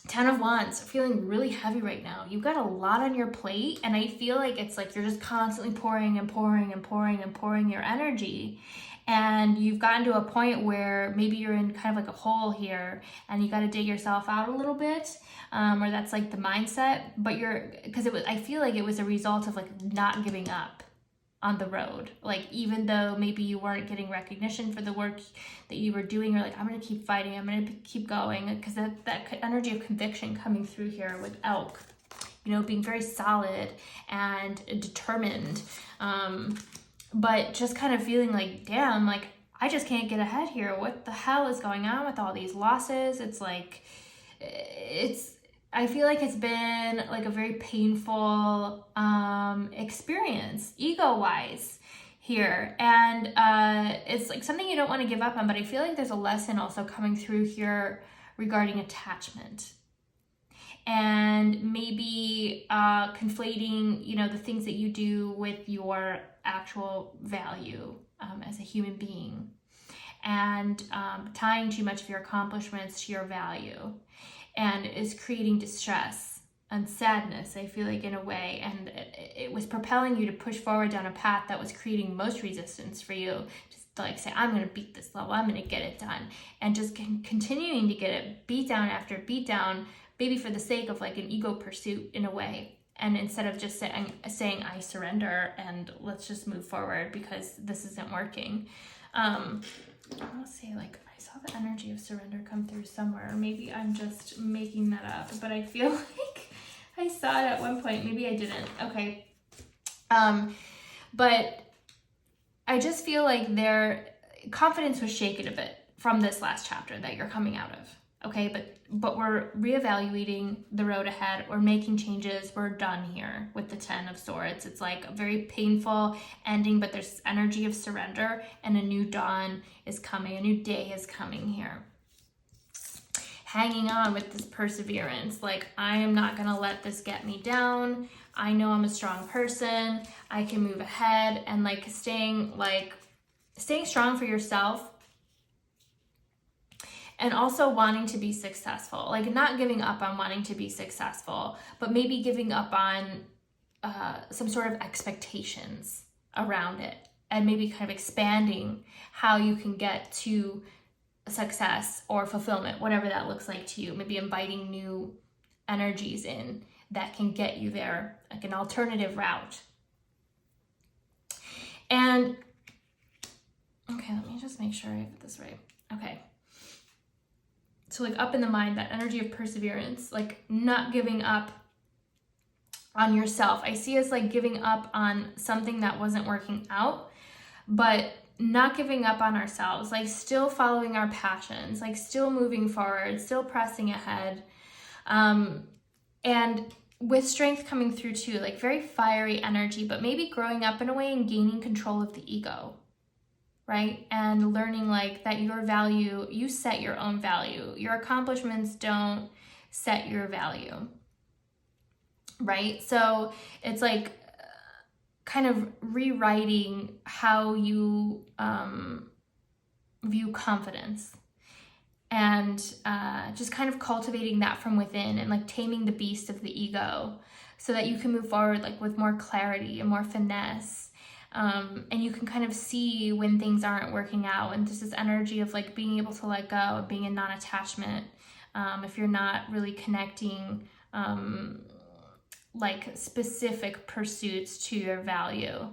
A: 10 of Wands, feeling really heavy right now. You've got a lot on your plate, and I feel like it's like you're just constantly pouring and pouring and pouring and pouring your energy. And you've gotten to a point where maybe you're in kind of like a hole here and you got to dig yourself out a little bit, or that's like the mindset. But I feel like it was a result of like not giving up on the road. Like even though maybe you weren't getting recognition for the work that you were doing, you're like, I'm going to keep fighting, I'm going to keep going, because that energy of conviction coming through here with Elk, you know, being very solid and determined, but just kind of feeling like, damn, like I just can't get ahead here. What the hell is going on with all these losses? It's like, I feel like it's been like a very painful experience ego-wise here, and it's like something you don't want to give up on, but I feel like there's a lesson also coming through here regarding attachment and maybe conflating, you know, the things that you do with your actual value as a human being, and tying too much of your accomplishments to your value. And is creating distress and sadness, I feel like, in a way. And it was propelling you to push forward down a path that was creating most resistance for you. Just to like say, I'm going to beat this level, I'm going to get it done. And just continuing to get it beat down after beat down, maybe for the sake of like an ego pursuit in a way. And instead of just saying I surrender and let's just move forward because this isn't working. I want to say like, I saw the energy of surrender come through somewhere. Maybe I'm just making that up, but I feel like I saw it at one point. Maybe I didn't. Okay. But I just feel like their confidence was shaken a bit from this last chapter that you're coming out of. Okay, but we're reevaluating the road ahead. We're making changes. We're done here with the 10 of Swords. It's like a very painful ending, but there's energy of surrender, and a new dawn is coming. A new day is coming here. Hanging on with this perseverance. Like, I am not going to let this get me down. I know I'm a strong person, I can move ahead, and like staying strong for yourself. And also wanting to be successful, like not giving up on wanting to be successful, but maybe giving up on some sort of expectations around it, and maybe kind of expanding how you can get to success or fulfillment, whatever that looks like to you. Maybe inviting new energies in that can get you there, like an alternative route. And okay, let me just make sure I have this right. Okay. So like up in the mind, that energy of perseverance, like not giving up on yourself. I see us like giving up on something that wasn't working out, but not giving up on ourselves, like still following our passions, like still moving forward, still pressing ahead. And with strength coming through too, like very fiery energy, but maybe growing up in a way and gaining control of the ego, right? And learning like that your value, you set your own value. Your accomplishments don't set your value, right? So it's like kind of rewriting how you view confidence, and just kind of cultivating that from within, and like taming the beast of the ego so that you can move forward like with more clarity and more finesse. And you can kind of see when things aren't working out, and there's this energy of like being able to let go, being in non-attachment. If you're not really connecting like specific pursuits to your value.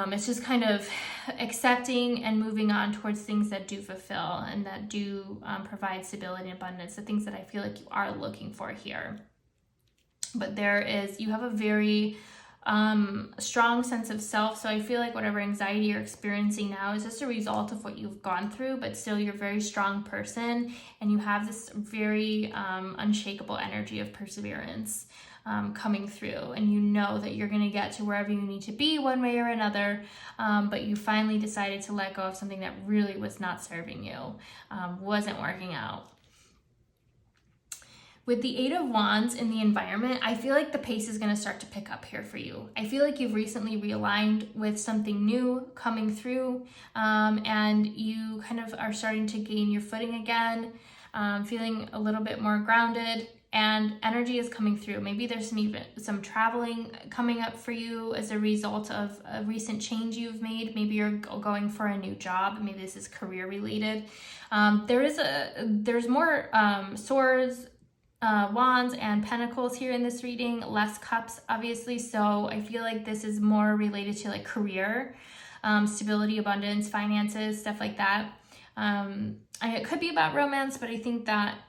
A: It's just kind of accepting and moving on towards things that do fulfill and that do provide stability and abundance, the things that I feel like you are looking for here. But you have a very strong sense of self. So I feel like whatever anxiety you're experiencing now is just a result of what you've gone through, but still you're a very strong person, and you have this very unshakable energy of perseverance coming through, and you know that you're going to get to wherever you need to be one way or another, but you finally decided to let go of something that really was not serving you, wasn't working out. With the Eight of Wands in the environment, I feel like the pace is going to start to pick up here for you. I feel like you've recently realigned with something new coming through, and you kind of are starting to gain your footing again, feeling a little bit more grounded, and energy is coming through. Maybe there's some traveling coming up for you as a result of a recent change you've made. Maybe you're going for a new job. Maybe this is career related. There's more swords, wands, and pentacles here in this reading, less cups obviously, so I feel like this is more related to like career, stability, abundance, finances, stuff like that. And it could be about romance, but I think that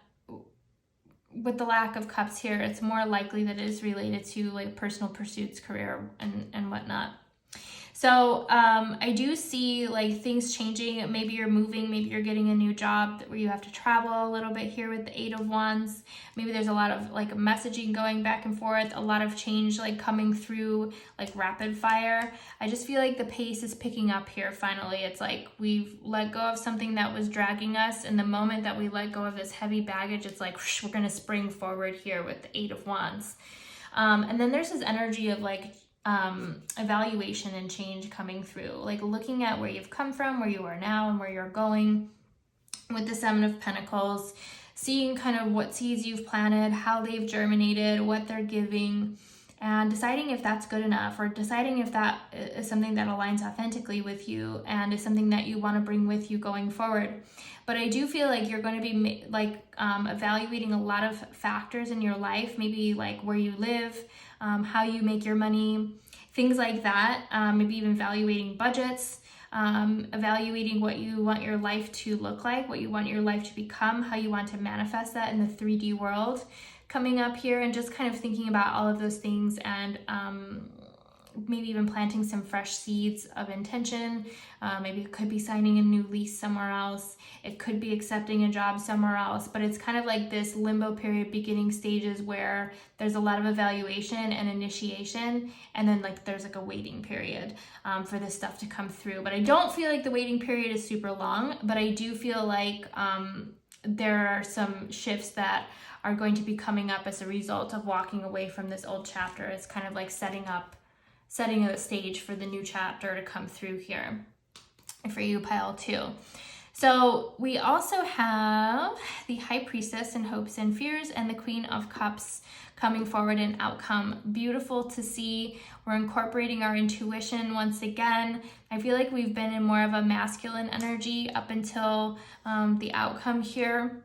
A: with the lack of cups here, it's more likely that it is related to like personal pursuits, career, and whatnot. So I do see like things changing. Maybe you're moving, maybe you're getting a new job where you have to travel a little bit here with the Eight of Wands. Maybe there's a lot of like messaging going back and forth, a lot of change like coming through like rapid fire. I just feel like the pace is picking up here finally. It's like we've let go of something that was dragging us, and the moment that we let go of this heavy baggage, it's like whoosh, we're gonna spring forward here with the Eight of Wands. And then there's this energy of like evaluation and change coming through, like looking at where you've come from, where you are now, and where you're going with the Seven of Pentacles, seeing kind of what seeds you've planted, how they've germinated, what they're giving, and deciding if that's good enough, or deciding if that is something that aligns authentically with you and is something that you want to bring with you going forward. But I do feel like you're going to be like evaluating a lot of factors in your life, maybe like where you live, how you make your money, things like that. Maybe even evaluating budgets, evaluating what you want your life to look like, what you want your life to become, how you want to manifest that in the 3D world coming up here, and just kind of thinking about all of those things, and maybe even planting some fresh seeds of intention. Maybe it could be signing a new lease somewhere else. It could be accepting a job somewhere else, but it's kind of like this limbo period, beginning stages where there's a lot of evaluation and initiation, and then like there's like a waiting period for this stuff to come through. But I don't feel like the waiting period is super long, but I do feel like there are some shifts that are going to be coming up as a result of walking away from this old chapter. It's kind of like setting a stage for the new chapter to come through here for you, pile 2. So we also have the High Priestess in hopes and fears and the Queen of Cups coming forward in outcome. Beautiful to see. We're incorporating our intuition once again. I feel like we've been in more of a masculine energy up until the outcome here.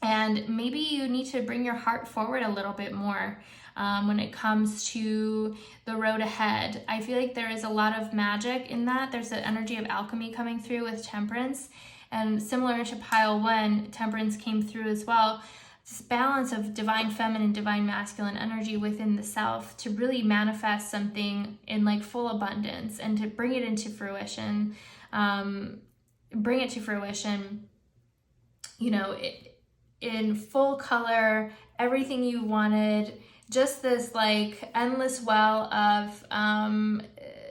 A: And maybe you need to bring your heart forward a little bit more when it comes to the road ahead. I feel like there is a lot of magic in that. There's an energy of alchemy coming through with Temperance. And similar to pile 1, Temperance came through as well. This balance of divine feminine, divine masculine energy within the self to really manifest something in like full abundance and to bring it into fruition. You know, in full color, everything you wanted, just this like endless well of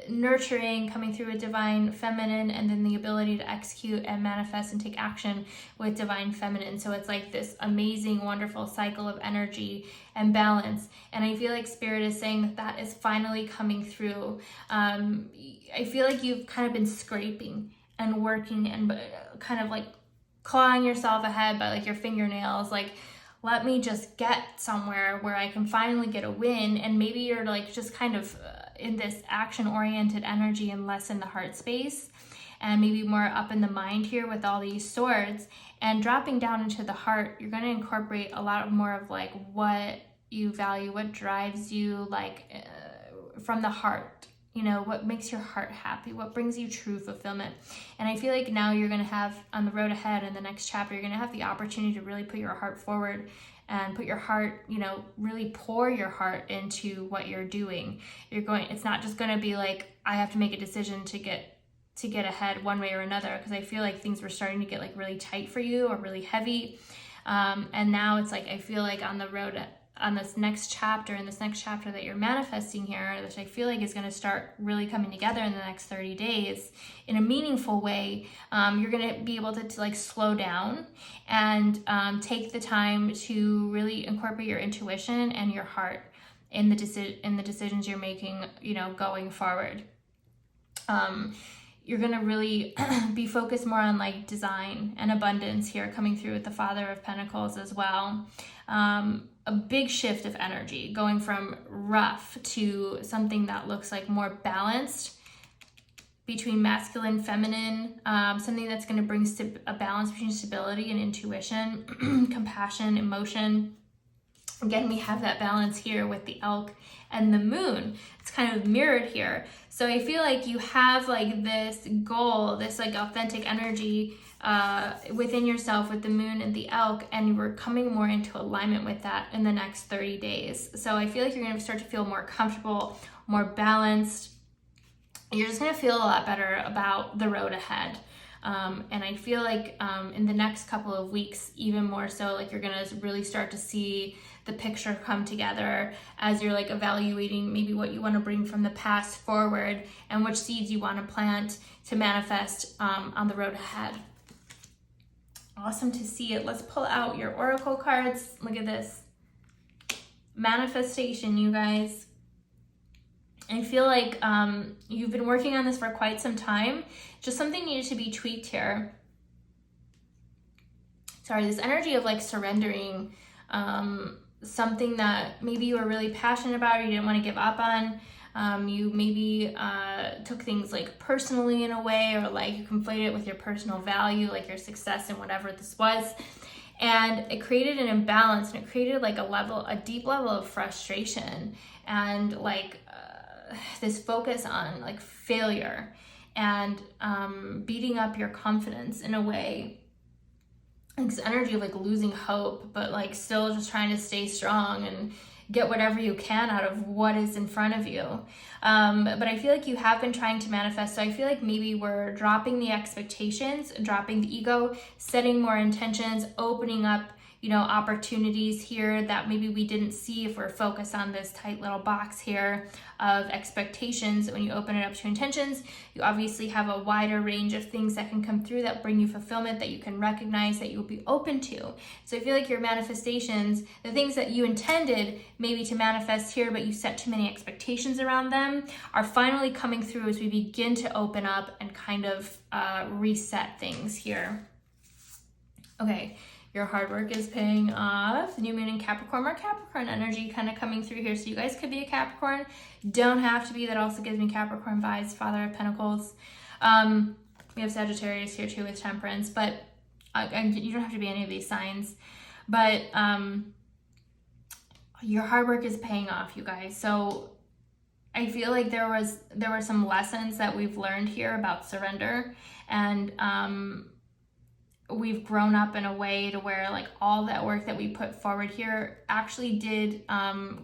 A: nurturing coming through a divine feminine, and then the ability to execute and manifest and take action with divine feminine. So it's like this amazing, wonderful cycle of energy and balance. And I feel like Spirit is saying that that is finally coming through. I feel like you've kind of been scraping and working and kind of like clawing yourself ahead by like your fingernails, like, let me just get somewhere where I can finally get a win. And maybe you're like just kind of in this action-oriented energy and less in the heart space, and maybe more up in the mind here with all these swords. And dropping down into the heart, you're going to incorporate a lot more of like what you value, what drives you, like from the heart. You know, what makes your heart happy, what brings you true fulfillment. And I feel like now you're going to have, on the road ahead in the next chapter, you're going to have the opportunity to really put your heart forward and put your heart, you know, really pour your heart into what you're doing. It's not just going to be like, I have to make a decision to get ahead one way or another, because I feel like things were starting to get like really tight for you or really heavy. And now it's like, I feel like on the road on this next chapter, in this next chapter that you're manifesting here, which I feel like is going to start really coming together in the next 30 days in a meaningful way, you're going to be able to like slow down and take the time to really incorporate your intuition and your heart in the decisions you're making, you know, going forward. You're going to really be focused more on like design and abundance here, coming through with the Father of Pentacles as well. A big shift of energy, going from rough to something that looks like more balanced between masculine, feminine, something that's going to bring a balance between stability and intuition, compassion, emotion. Again, we have that balance here with the elk and the moon. It's kind of mirrored here. So I feel like you have like this goal, this like authentic energy within yourself with the moon and the elk, and we're coming more into alignment with that in the next 30 days. So I feel like you're going to start to feel more comfortable, more balanced. You're just going to feel a lot better about the road ahead. And I feel like in the next couple of weeks, even more so, like you're going to really start to see the picture come together as you're like evaluating maybe what you want to bring from the past forward and which seeds you want to plant to manifest on the road ahead. Awesome to see it. Let's pull out your oracle cards. Look at this. Manifestation, you guys. I feel like you've been working on this for quite some time. Just something needed to be tweaked here. Sorry, this energy of like surrendering something that maybe you were really passionate about or you didn't want to give up on. You maybe took things like personally in a way, or like you conflated it with your personal value, like your success and whatever this was. And it created an imbalance, and it created like a deep level of frustration and like this focus on like failure and beating up your confidence in a way. This energy of like losing hope, but like still just trying to stay strong and get whatever you can out of what is in front of you. But I feel like you have been trying to manifest. So I feel like maybe we're dropping the expectations, dropping the ego, setting more intentions, opening up you know, opportunities here that maybe we didn't see if we're focused on this tight little box here of expectations. When you open it up to intentions, you obviously have a wider range of things that can come through that bring you fulfillment, that you can recognize, that you'll be open to. So I feel like your manifestations, the things that you intended maybe to manifest here, but you set too many expectations around them, are finally coming through as we begin to open up and kind of reset things here. Okay. Your hard work is paying off. New moon in Capricorn, more Capricorn energy kind of coming through here. So you guys could be a Capricorn. Don't have to be. That also gives me Capricorn vibes, Father of Pentacles. We have Sagittarius here too with Temperance, but you don't have to be any of these signs. But your hard work is paying off, you guys. So I feel like there were some lessons that we've learned here about surrender, and we've grown up in a way to where like all that work that we put forward here actually did put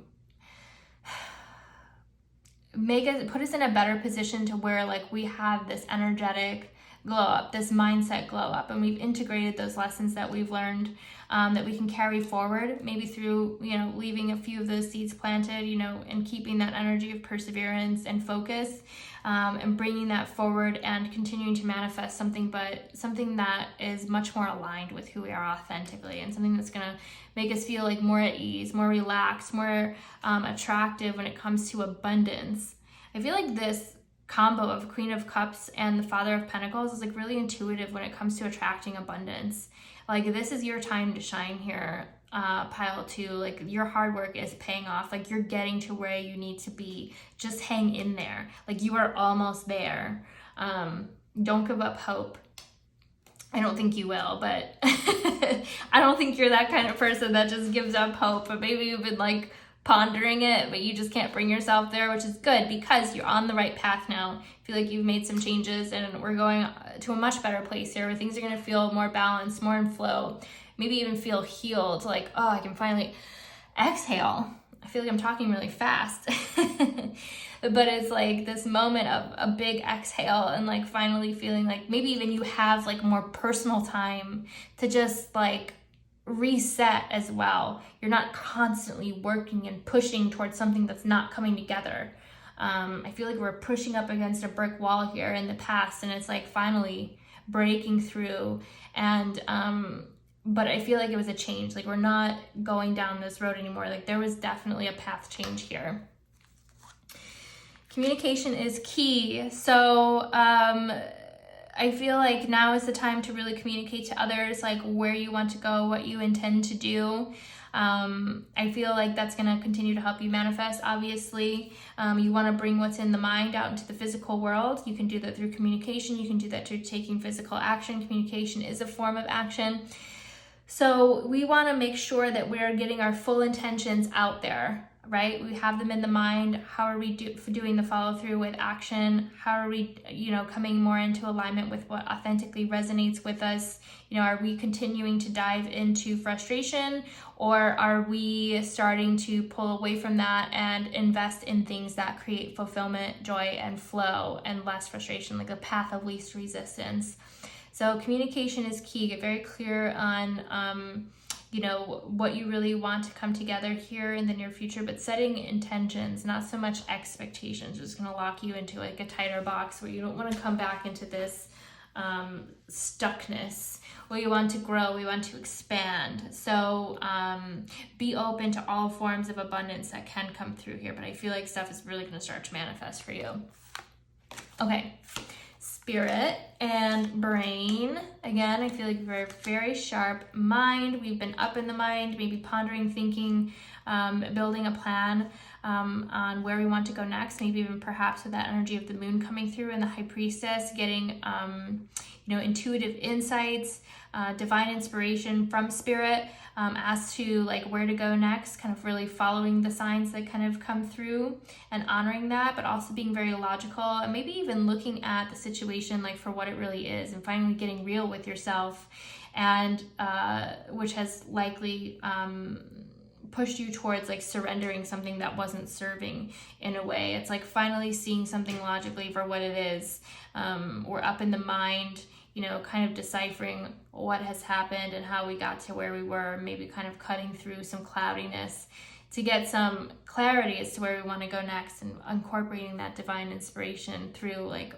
A: us in a better position to where like we have this energetic glow up, this mindset glow up, and we've integrated those lessons that we've learned that we can carry forward, maybe through, you know, leaving a few of those seeds planted, you know, and keeping that energy of perseverance and focus, and bringing that forward and continuing to manifest something that is much more aligned with who we are authentically, and something that's going to make us feel like more at ease, more relaxed, more attractive when it comes to abundance. I feel like this combo of Queen of Cups and the Father of Pentacles is like really intuitive when it comes to attracting abundance. Like this is your time to shine here, pile 2. Like your hard work is paying off. Like you're getting to where you need to be. Just hang in there. Like you are almost there. Don't give up hope. I don't think you will, but I don't think you're that kind of person that just gives up hope. But maybe you've been like pondering it, but you just can't bring yourself there, which is good because you're on the right path now. I feel like you've made some changes and we're going to a much better place here where things are going to feel more balanced, more in flow, maybe even feel healed. Like, oh, I can finally exhale. I feel like I'm talking really fast. But it's like this moment of a big exhale and like finally feeling like maybe even you have like more personal time to just like reset as well. You're not constantly working and pushing towards something that's not coming together. I feel like we're pushing up against a brick wall here in the past, and it's like finally breaking through. And but I feel like it was a change. Like we're not going down this road anymore. Like there was definitely a path change here. Communication is key. So I feel like now is the time to really communicate to others, like where you want to go, what you intend to do. I feel like that's going to continue to help you manifest. Obviously, you want to bring what's in the mind out into the physical world. You can do that through communication. You can do that through taking physical action. Communication is a form of action. So we want to make sure that we're getting our full intentions out there, right? We have them in the mind. How are we doing the follow through with action? How are we, coming more into alignment with what authentically resonates with us? Are we continuing to dive into frustration, or are we starting to pull away from that and invest in things that create fulfillment, joy, and flow, and less frustration, like a path of least resistance? So communication is key. Get very clear on, what you really want to come together here in the near future, but setting intentions, not so much expectations, is going to lock you into like a tighter box where you don't want to come back into this stuckness. We want to grow, we want to expand. So be open to all forms of abundance that can come through here, but I feel like stuff is really going to start to manifest for you. Okay. Spirit and brain. Again, I feel like very, very sharp mind. We've been up in the mind, maybe pondering, thinking, building a plan on where we want to go next. Maybe even perhaps with that energy of the moon coming through and the high priestess, getting, intuitive insights, divine inspiration from spirit as to like where to go next, kind of really following the signs that kind of come through and honoring that, but also being very logical and maybe even looking at the situation like for what it really is and finally getting real with yourself, and which has likely pushed you towards like surrendering something that wasn't serving in a way. It's like finally seeing something logically for what it is. We're up in the mind, you know, kind of deciphering what has happened and how we got to where we were, maybe kind of cutting through some cloudiness to get some clarity as to where we want to go next, and incorporating that divine inspiration through like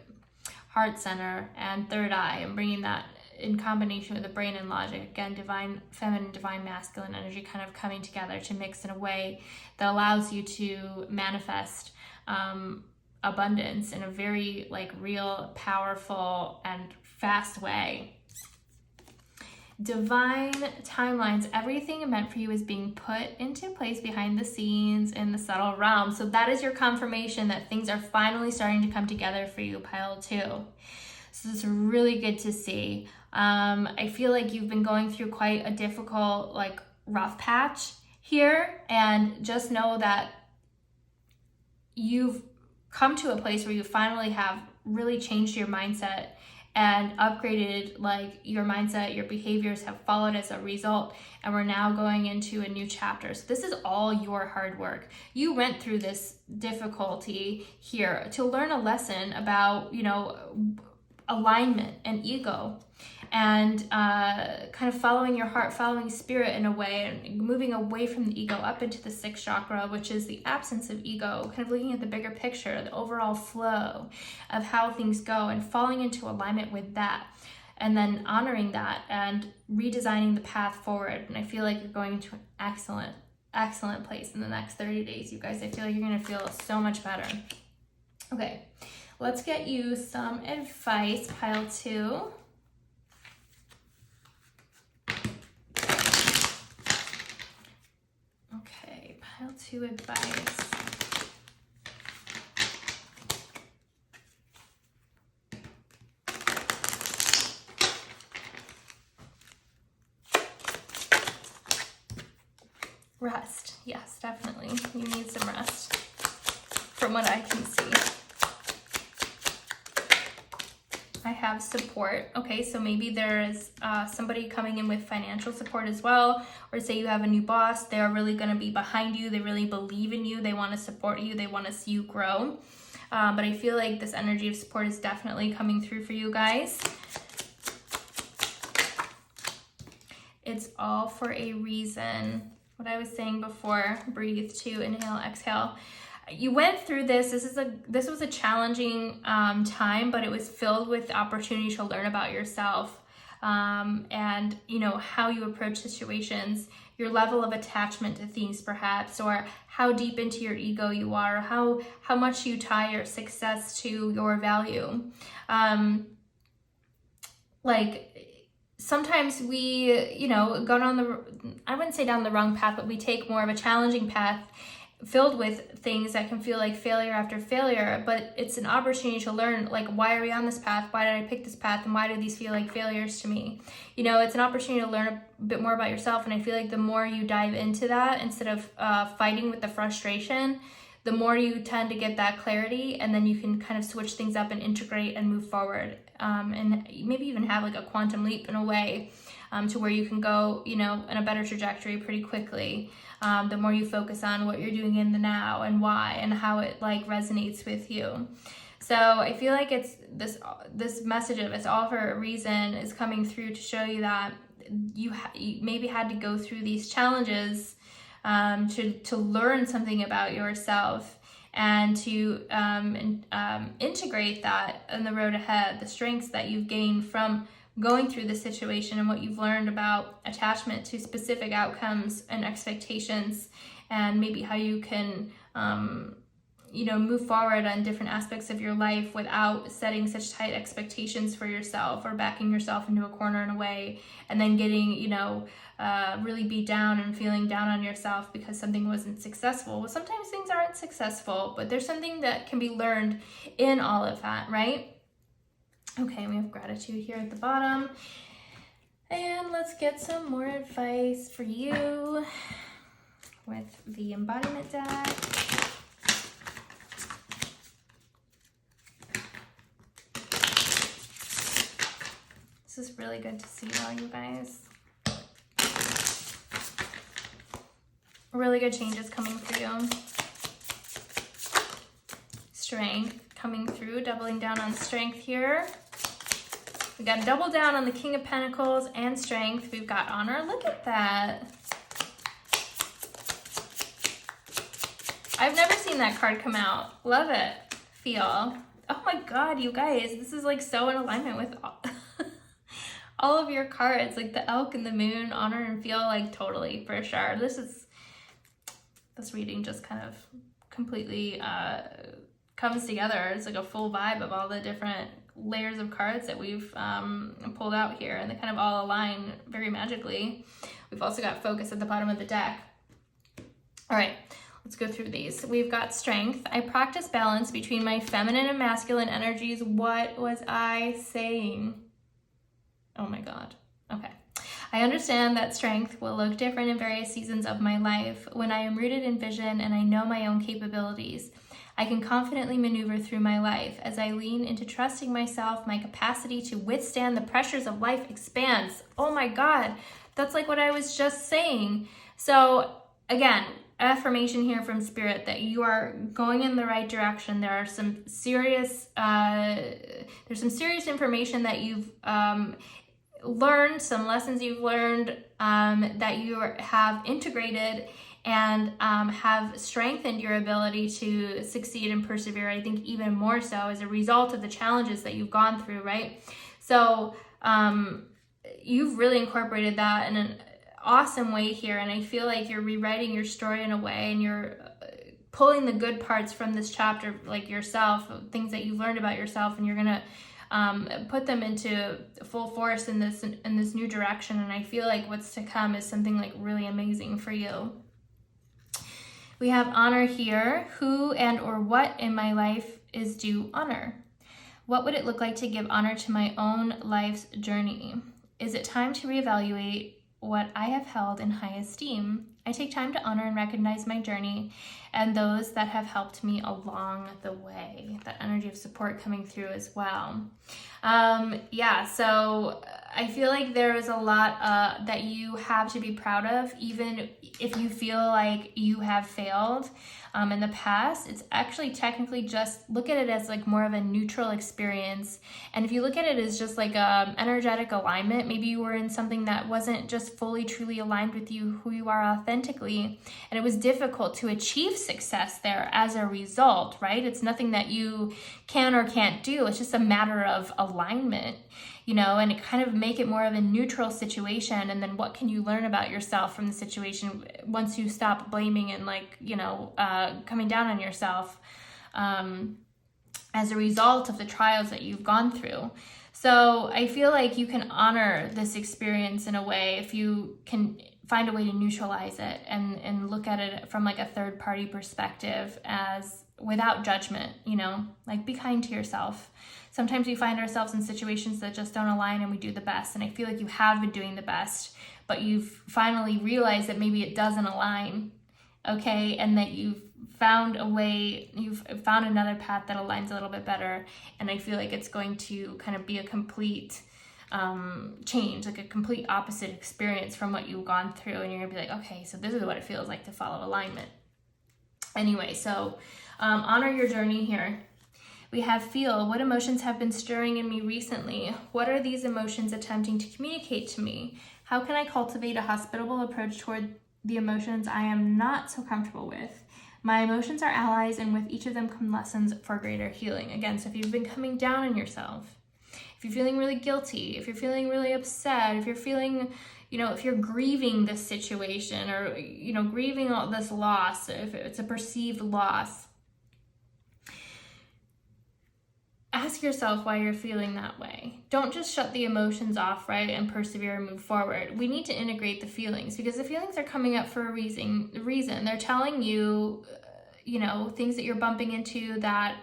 A: heart center and third eye, and bringing that in combination with the brain and logic. Again, divine feminine, divine masculine energy kind of coming together to mix in a way that allows you to manifest abundance in a very like real, powerful, and fast way. Divine timelines. Everything meant for you is being put into place behind the scenes in the subtle realm. So that is your confirmation that things are finally starting to come together for you, pile 2. So it's really good to see. I feel like you've been going through quite a difficult, like rough patch here, and just know that you've come to a place where you finally have really changed your mindset and upgraded like your mindset, your behaviors have followed as a result, and we're now going into a new chapter. So this is all your hard work. You went through this difficulty here to learn a lesson about, you know, alignment and ego, and kind of following your heart, following spirit in a way, and moving away from the ego up into the 6th chakra, which is the absence of ego, kind of looking at the bigger picture, the overall flow of how things go, and falling into alignment with that, and then honoring that and redesigning the path forward. And I feel like you're going to an excellent place in the next 30 days, you guys. I feel like you're going to feel so much better. Okay, let's get you some advice, pile 2. Okay, pile 2 advice. Rest. Yes, definitely. You need some rest from what I can see. I have support. Okay, so maybe there is somebody coming in with financial support as well, or say you have a new boss. They are really going to be behind you. They really believe in you. They want to support you. They want to see you grow. But I feel like this energy of support is definitely coming through for you guys. It's all for a reason. What I was saying before, breathe 2, inhale, exhale. You went through this. This was a challenging time, but it was filled with opportunity to learn about yourself, and you know how you approach situations, your level of attachment to things, perhaps, or how deep into your ego you are, how much you tie your success to your value. Like sometimes we, you know, go down I wouldn't say down the wrong path, but we take more of a challenging path filled with things that can feel like failure after failure, but it's an opportunity to learn, like, why are we on this path? Why did I pick this path? And why do these feel like failures to me? You know, it's an opportunity to learn a bit more about yourself. And I feel like the more you dive into that, instead of fighting with the frustration, the more you tend to get that clarity, and then you can kind of switch things up and integrate and move forward, and maybe even have like a quantum leap in a way, to where you can go, you know, in a better trajectory pretty quickly. The more you focus on what you're doing in the now and why and how it like resonates with you. So I feel like it's this message of it's all for a reason is coming through to show you that you maybe had to go through these challenges to learn something about yourself, and to integrate that in the road ahead, the strengths that you've gained from going through the situation and what you've learned about attachment to specific outcomes and expectations, and maybe how you can you know, move forward on different aspects of your life without setting such tight expectations for yourself or backing yourself into a corner in a way, and then getting, you know, really beat down and feeling down on yourself because something wasn't successful. Well, sometimes things aren't successful, but there's something that can be learned in all of that, right? Okay, we have gratitude here at the bottom. And let's get some more advice for you with the embodiment deck. This is really good to see all you guys. Really good changes coming for you. Strength coming through, doubling down on strength here. We got to double down on the King of Pentacles and Strength. We've got Honor. Look at that. I've never seen that card come out. Love it. Feel. Oh my God, you guys, this is like so in alignment with all of your cards, like the Elk and the Moon, Honor and Feel, like totally, for sure. This reading just kind of completely comes together. It's like a full vibe of all the different layers of cards that we've pulled out here, and they kind of all align very magically. We've also got Focus at the bottom of the deck. All right, let's go through these. We've got Strength. I practice balance between my feminine and masculine energies. What was I saying? Oh my God. Okay. I understand that strength will look different in various seasons of my life. When I am rooted in vision and I know my own capabilities, I can confidently maneuver through my life. As I lean into trusting myself, my capacity to withstand the pressures of life expands. Oh my God, that's like what I was just saying. So again, affirmation here from Spirit that you are going in the right direction. There are some serious, there's some serious information that you've learned, some lessons you've learned that you have integrated and have strengthened your ability to succeed and persevere. I think even more so as a result of the challenges that you've gone through, right? So you've really incorporated that in an awesome way here, and I feel like you're rewriting your story in a way, and you're pulling the good parts from this chapter, like yourself, things that you've learned about yourself, and you're gonna put them into full force in this new direction. And I feel like what's to come is something like really amazing for you. We have Honor here. Who and or what in my life is due honor? What would it look like to give honor to my own life's journey? Is it time to reevaluate what I have held in high esteem? I take time to honor and recognize my journey and those that have helped me along the way. That energy of support coming through as well. Yeah, so I feel like there is a lot that you have to be proud of, even if you feel like you have failed in the past. It's actually technically just look at it as like more of a neutral experience. And if you look at it as just like a energetic alignment, maybe you were in something that wasn't just fully truly aligned with you, who you are authentically, and it was difficult to achieve success there as a result, right? It's nothing that you can or can't do. It's just a matter of alignment, you know, and it kind of make it more of a neutral situation. And then what can you learn about yourself from the situation once you stop blaming and like, you know, coming down on yourself as a result of the trials that you've gone through. So I feel like you can honor this experience in a way if you can find a way to neutralize it and look at it from like a third party perspective as without judgment, you know, like be kind to yourself. Sometimes we find ourselves in situations that just don't align and we do the best. And I feel like you have been doing the best, but you've finally realized that maybe it doesn't align, okay? And that you've found a way, you've found another path that aligns a little bit better. And I feel like it's going to kind of be a complete change, like a complete opposite experience from what you've gone through. And you're gonna be like, okay, so this is what it feels like to follow alignment. Anyway, so honor your journey here. We have Feel. What emotions have been stirring in me recently? What are these emotions attempting to communicate to me? How can I cultivate a hospitable approach toward the emotions I am not so comfortable with? My emotions are allies, and with each of them come lessons for greater healing. Again, so if you've been coming down on yourself, if you're feeling really guilty, if you're feeling really upset, if you're feeling, you know, if you're grieving this situation or, you know, grieving all this loss, if it's a perceived loss, ask yourself why you're feeling that way. Don't just shut the emotions off, right, and persevere and move forward. We need to integrate the feelings because the feelings are coming up for a reason. They're telling you, you know, things that you're bumping into that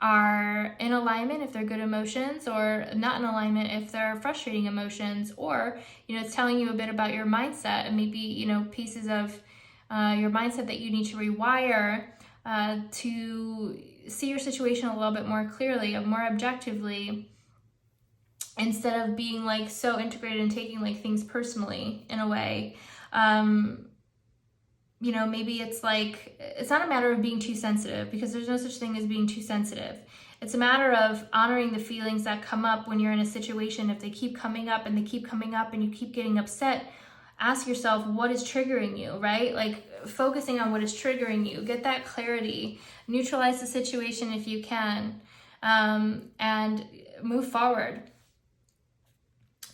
A: are in alignment if they're good emotions, or not in alignment if they're frustrating emotions, or, you know, it's telling you a bit about your mindset and maybe, you know, pieces of your mindset that you need to rewire to see your situation a little bit more clearly, more objectively, instead of being like so integrated and taking like things personally in a way. You know, maybe it's like, it's not a matter of being too sensitive, because there's no such thing as being too sensitive. It's a matter of honoring the feelings that come up when you're in a situation. If they keep coming up and they keep coming up and you keep getting upset, ask yourself, what is triggering you, right? Like focusing on what is triggering you, get that clarity, neutralize the situation if you can, and move forward.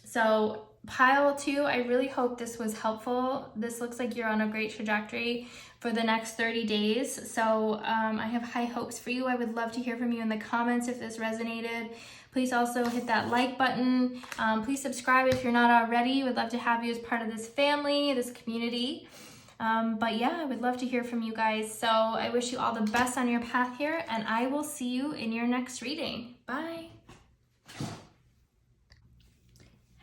A: So pile 2, I really hope this was helpful. This looks like you're on a great trajectory for the next 30 days. So I have high hopes for you. I would love to hear from you in the comments if this resonated. Please also hit that like button. Please subscribe if you're not already. We'd love to have you as part of this family, this community. But yeah, I would love to hear from you guys. So I wish you all the best on your path here, and I will see you in your next reading. Bye.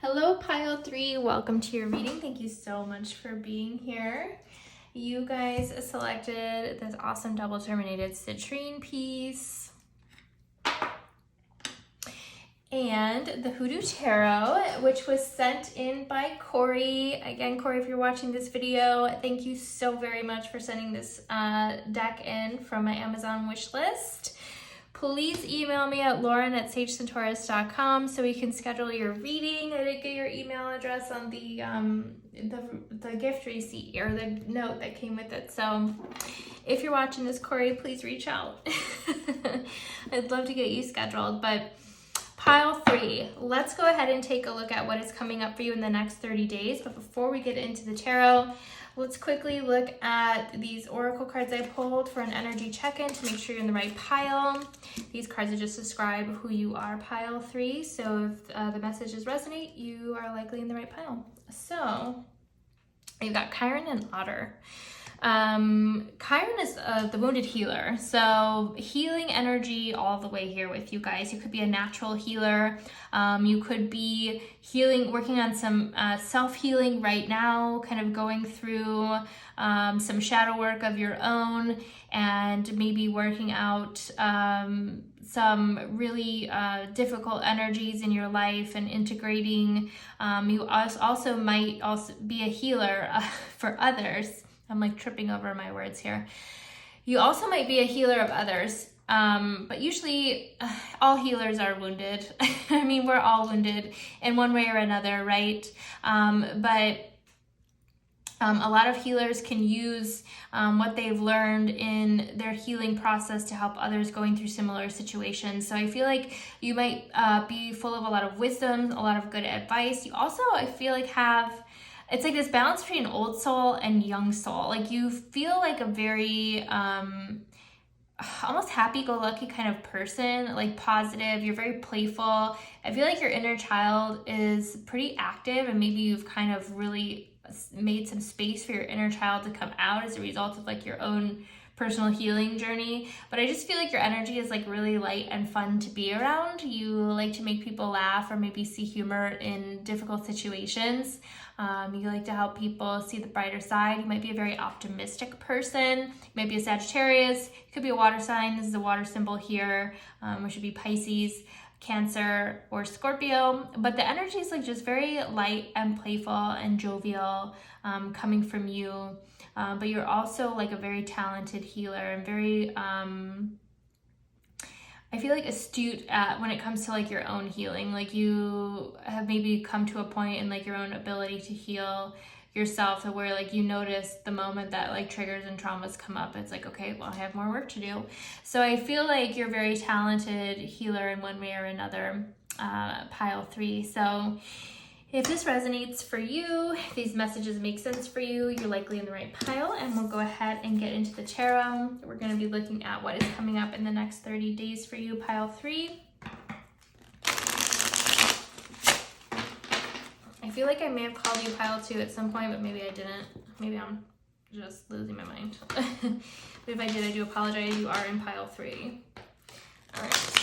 A: Hello, pile 3. Welcome to your reading. Thank you so much for being here. You guys selected this awesome double terminated citrine piece and the Hoodoo Tarot, which was sent in by Corey. Again, Corey, if you're watching this video, thank you so very much for sending this deck in from my Amazon wish list. Please email me at lauren@sagecentaurus.com so we can schedule your reading. I didn't get your email address on the gift receipt or the note that came with it. So if you're watching this, Corey, please reach out. I'd love to get you scheduled. But pile 3, let's go ahead and take a look at what is coming up for you in the next 30 days. But before we get into the tarot, let's quickly look at these oracle cards I pulled for an energy check-in to make sure you're in the right pile. These cards are just describe who you are, pile 3. So if the messages resonate, you are likely in the right pile. So you've got Chiron and Otter. Chiron is the wounded healer, so healing energy all the way here with you guys. You could be a natural healer. You could be working on some self-healing right now, kind of going through some shadow work of your own, and maybe working out some really difficult energies in your life and integrating. You also might be a healer for others. I'm like tripping over my words here. You also might be a healer of others, but usually all healers are wounded. I mean, we're all wounded in one way or another, right? But a lot of healers can use what they've learned in their healing process to help others going through similar situations. So I feel like you might be full of a lot of wisdom, a lot of good advice. You also, I feel like, it's like this balance between old soul and young soul. Like you feel like a very almost happy-go-lucky kind of person, like positive. You're very playful. I feel like your inner child is pretty active, and maybe you've kind of really made some space for your inner child to come out as a result of like your own personal healing journey. But I just feel like your energy is like really light and fun to be around. You like to make people laugh or maybe see humor in difficult situations. You like to help people see the brighter side. You might be a very optimistic person. You might be a Sagittarius. You could be a water sign. This is a water symbol here, which should be Pisces, Cancer, or Scorpio. But the energy is like just very light and playful and jovial coming from you. But you're also like a very talented healer and very, I feel like astute at when it comes to like your own healing. Like you have maybe come to a point in like your own ability to heal yourself to where like you notice the moment that like triggers and traumas come up. It's like, okay, well, I have more work to do. So I feel like you're a very talented healer in one way or another, pile 3. So if this resonates for you, if these messages make sense for you, you're likely in the right pile, and we'll go ahead and get into the tarot. We're going to be looking at what is coming up in the next 30 days for you, pile 3. I feel like I may have called you pile 2 at some point, but maybe I didn't. Maybe I'm just losing my mind. But if I did, I do apologize. You are in pile 3. All right.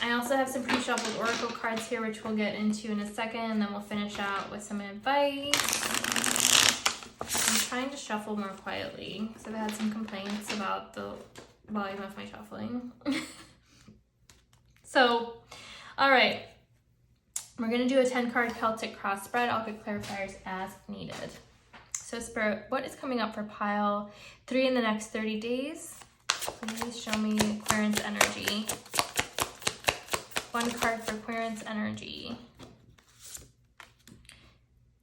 A: I also have some pre-shuffled oracle cards here, which we'll get into in a second, and then we'll finish out with some advice. I'm trying to shuffle more quietly because I've had some complaints about the volume of my shuffling. So, all right. We're going to do a 10-card Celtic cross spread. I'll get clarifiers as needed. So, Spirit, what is coming up for pile 3 in the next 30 days? Please show me Aquarius energy. One card for Aquarius energy.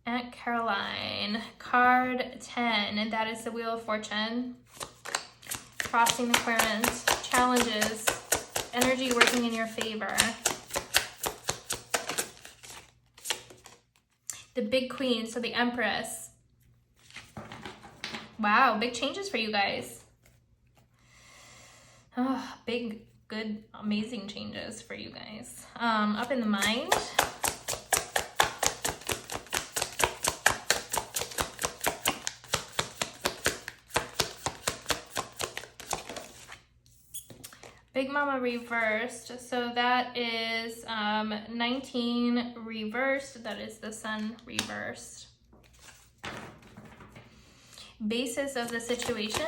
A: Aunt Caroline, card 10, and that is the Wheel of Fortune. Crossing the Aquarius, challenges, energy working in your favor. The Big Queen, so the Empress. Wow, big changes for you guys. Oh, big, good, amazing changes for you guys. Up in the mind. Big Mama reversed, so that is 19 reversed, that is the Sun reversed. Basis of the situation.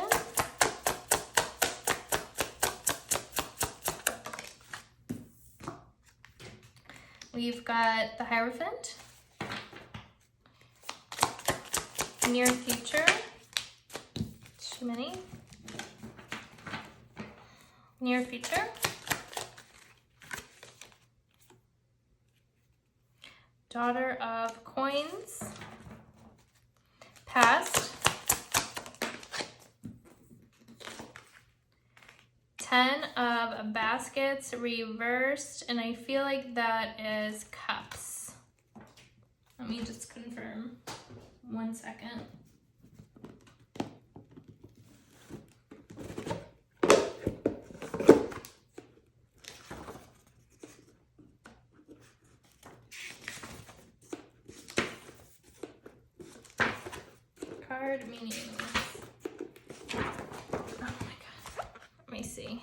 A: We've got the Hierophant. Near future. Too many. Near future. Daughter of Coins. Past. 10 of Baskets reversed, and I feel like that is Cups. Let me just confirm. 1 second. Card meanings. Oh my god. Let me see.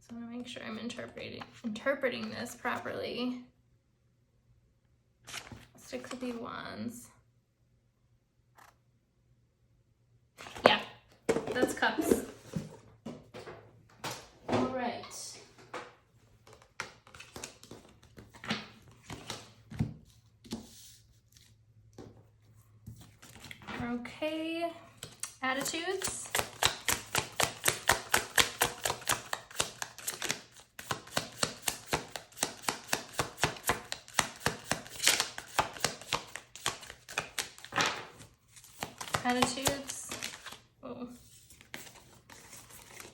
A: So I want to make sure I'm interpreting this properly. 6 of Wands. Yeah, that's Cups. All right. Okay, attitudes. Attitudes. Oh.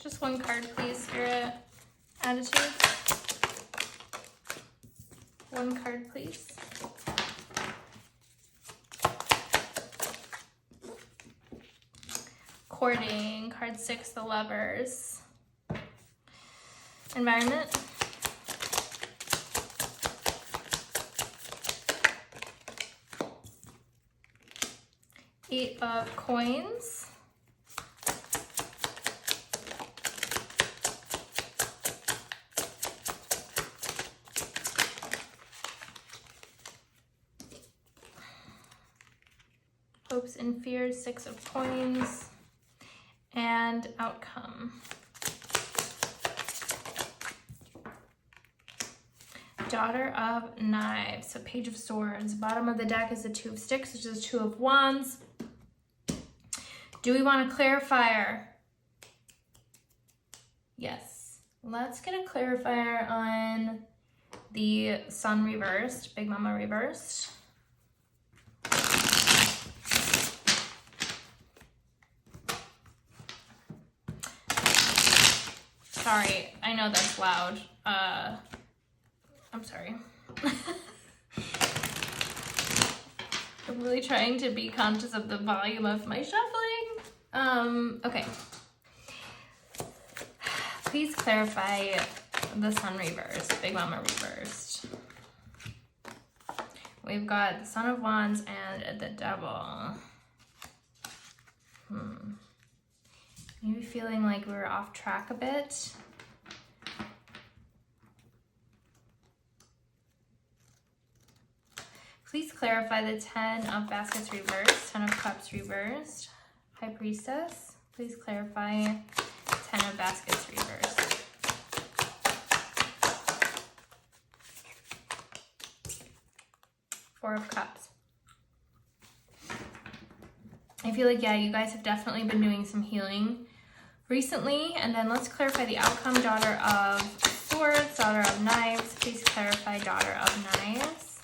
A: Just one card, please, Spirit. Attitudes. One card, please. Courting, card 6, the Lovers. Environment. Eight of Coins. Hopes and Fears, 6 of Coins. And outcome. Daughter of Knives, so Page of Swords. Bottom of the deck is the 2 of Sticks, which is 2 of Wands. Do we want a clarifier? Yes. Let's get a clarifier on the Sun reversed, Big Mama reversed. Sorry, I know that's loud. I'm sorry. I'm really trying to be conscious of the volume of my shuffling. Okay. Please clarify the Sun reversed, Big Mama reversed. We've got the Son of Wands and the Devil. Maybe feeling like we were off track a bit. Please clarify the 10 of Baskets reversed, 10 of Cups reversed. High Priestess, please clarify 10 of Baskets reversed. Four of Cups. I feel like, yeah, you guys have definitely been doing some healing recently. And then let's clarify the outcome. Daughter of Swords, Daughter of Knives. Please clarify Daughter of Knives.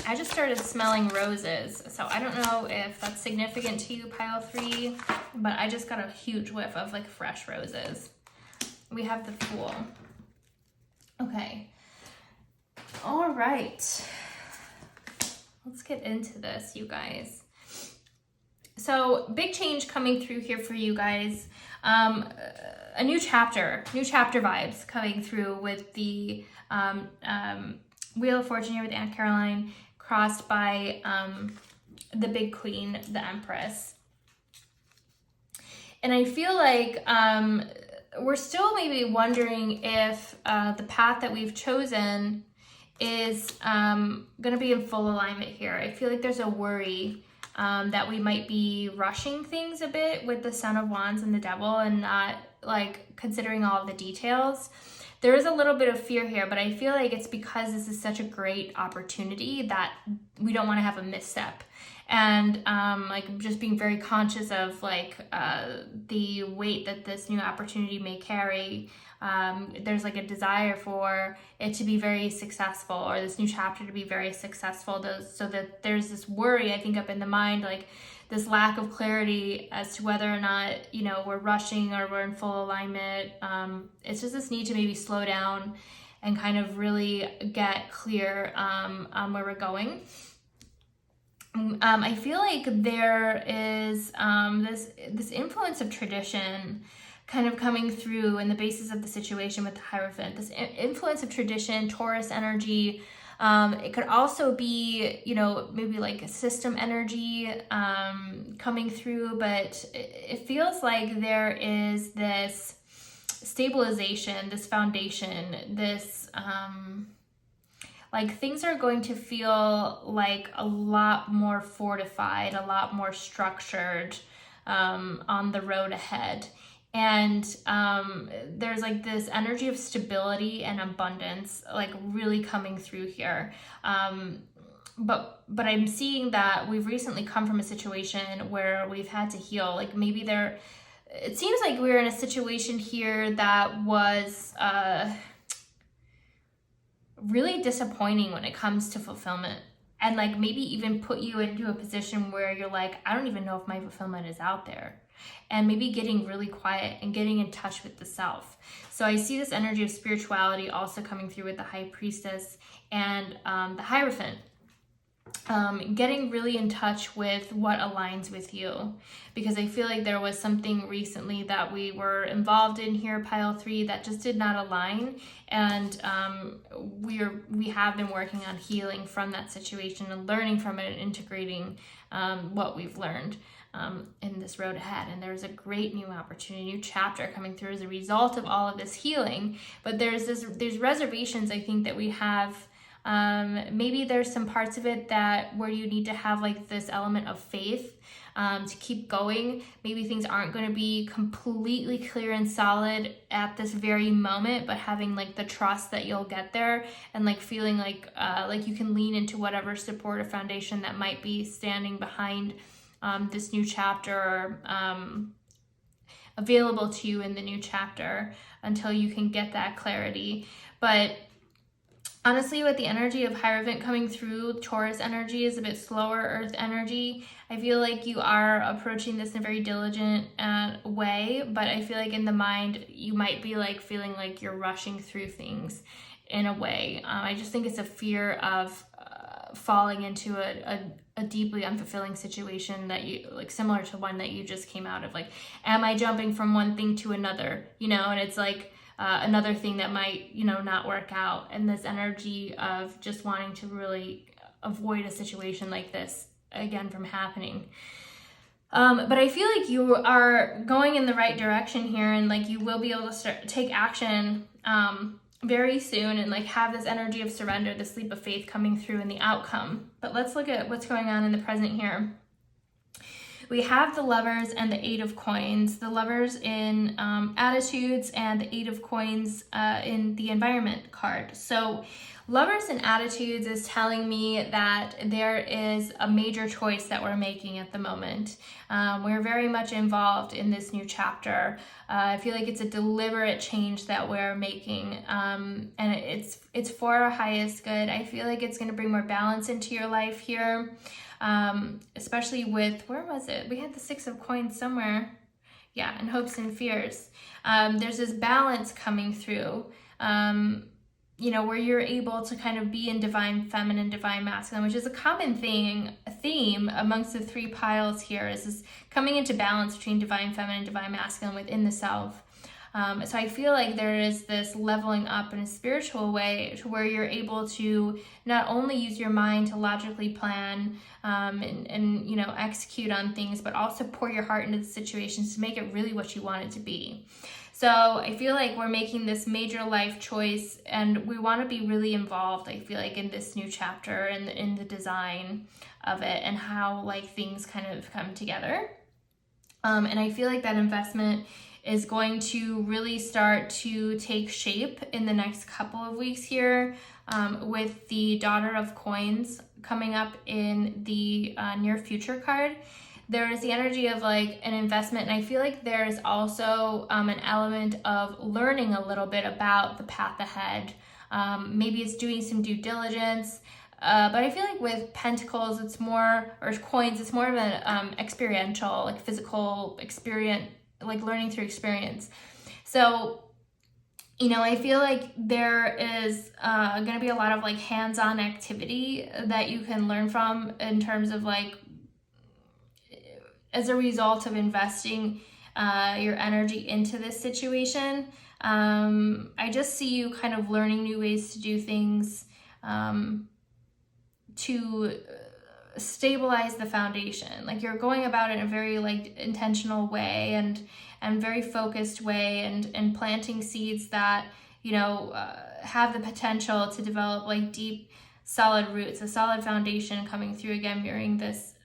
A: I just started smelling roses, so I don't know if that's significant to you, pile 3, but I just got a huge whiff of like fresh roses. We have the Fool. Okay. All right. Let's get into this, you guys. So big change coming through here for you guys. A new chapter vibes coming through with the Wheel of Fortune here with Aunt Caroline, crossed by the big queen, the Empress. And I feel like we're still maybe wondering if the path that we've chosen is going to be in full alignment here. I feel like there's a worry that we might be rushing things a bit with the Son of Wands and the Devil and not like considering all of the details. There is a little bit of fear here, but I feel like it's because this is such a great opportunity that we don't want to have a misstep. And like just being very conscious of like the weight that this new opportunity may carry. There's like a desire for it to be very successful, or this new chapter to be very successful, so that there's this worry, I think, up in the mind, like this lack of clarity as to whether or not, you know, we're rushing or we're in full alignment. It's just this need to maybe slow down and kind of really get clear on where we're going. I feel like there is this influence of tradition kind of coming through in the basis of the situation with the Hierophant. This influence of tradition, Taurus energy. It could also be, you know, maybe like a system energy coming through, but it feels like there is this stabilization, this foundation, this like things are going to feel like a lot more fortified, a lot more structured on the road ahead. And there's like this energy of stability and abundance like really coming through here. But I'm seeing that we've recently come from a situation where we've had to heal. Like maybe it seems like we're in a situation here that was really disappointing when it comes to fulfillment, and like maybe even put you into a position where you're like, I don't even know if my fulfillment is out there. And maybe getting really quiet and getting in touch with the self. So I see this energy of spirituality also coming through with the High Priestess and the Hierophant. Getting really in touch with what aligns with you. Because I feel like there was something recently that we were involved in here, pile 3, that just did not align. And we have been working on healing from that situation and learning from it and integrating what we've learned in this road ahead. And there's a great new opportunity, new chapter coming through as a result of all of this healing. But there's reservations, I think, that we have. Maybe there's some parts of it that where you need to have like this element of faith to keep going. Maybe things aren't going to be completely clear and solid at this very moment, but having like the trust that you'll get there, and like feeling like you can lean into whatever support or foundation that might be standing behind this new chapter, available to you in the new chapter until you can get that clarity. But honestly, with the energy of Hierophant coming through, Taurus energy is a bit slower, Earth energy. I feel like you are approaching this in a very diligent way, but I feel like in the mind, you might be like feeling like you're rushing through things in a way. I just think it's a fear of falling into a deeply unfulfilling situation that you like, similar to one that you just came out of. Like, am I jumping from one thing to another, you know? And it's like another thing that might, you know, not work out. And this energy of just wanting to really avoid a situation like this again from happening. But I feel like you are going in the right direction here, and like you will be able to take action very soon, and like have this energy of surrender, this leap of faith coming through in the outcome. But let's look at what's going on in the present here. We have the Lovers and the Eight of Coins. The Lovers in attitudes and the Eight of Coins in the environment card. So Lovers and attitudes is telling me that there is a major choice that we're making at the moment. We're very much involved in this new chapter. I feel like it's a deliberate change that we're making, and it's for our highest good. I feel like it's going to bring more balance into your life here, especially with, where was it? We had the Six of Coins somewhere. Yeah, and hopes and fears. There's this balance coming through. You know, where you're able to kind of be in divine feminine, divine masculine, which is a common theme amongst the three piles here, is this coming into balance between divine feminine, divine masculine within the self. So I feel like there is this leveling up in a spiritual way to where you're able to not only use your mind to logically plan and you know, execute on things, but also pour your heart into the situations to make it really what you want it to be. So I feel like we're making this major life choice, and we want to be really involved, I feel like, in this new chapter and in the design of it and how like things kind of come together. And I feel like that investment is going to really start to take shape in the next couple of weeks here, with the Daughter of Coins coming up in the near future card. There is the energy of like an investment, and I feel like there's also an element of learning a little bit about the path ahead. Maybe it's doing some due diligence, but I feel like with Pentacles, it's more, or Coins, it's more of an experiential, like physical experience, like learning through experience. So, you know, I feel like there is going to be a lot of like hands-on activity that you can learn from in terms of like, as a result of investing your energy into this situation. I just see you kind of learning new ways to do things to stabilize the foundation. Like you're going about it in a very like intentional way and very focused way, and planting seeds that, you know, have the potential to develop like deep, solid roots, a solid foundation coming through, again, mirroring this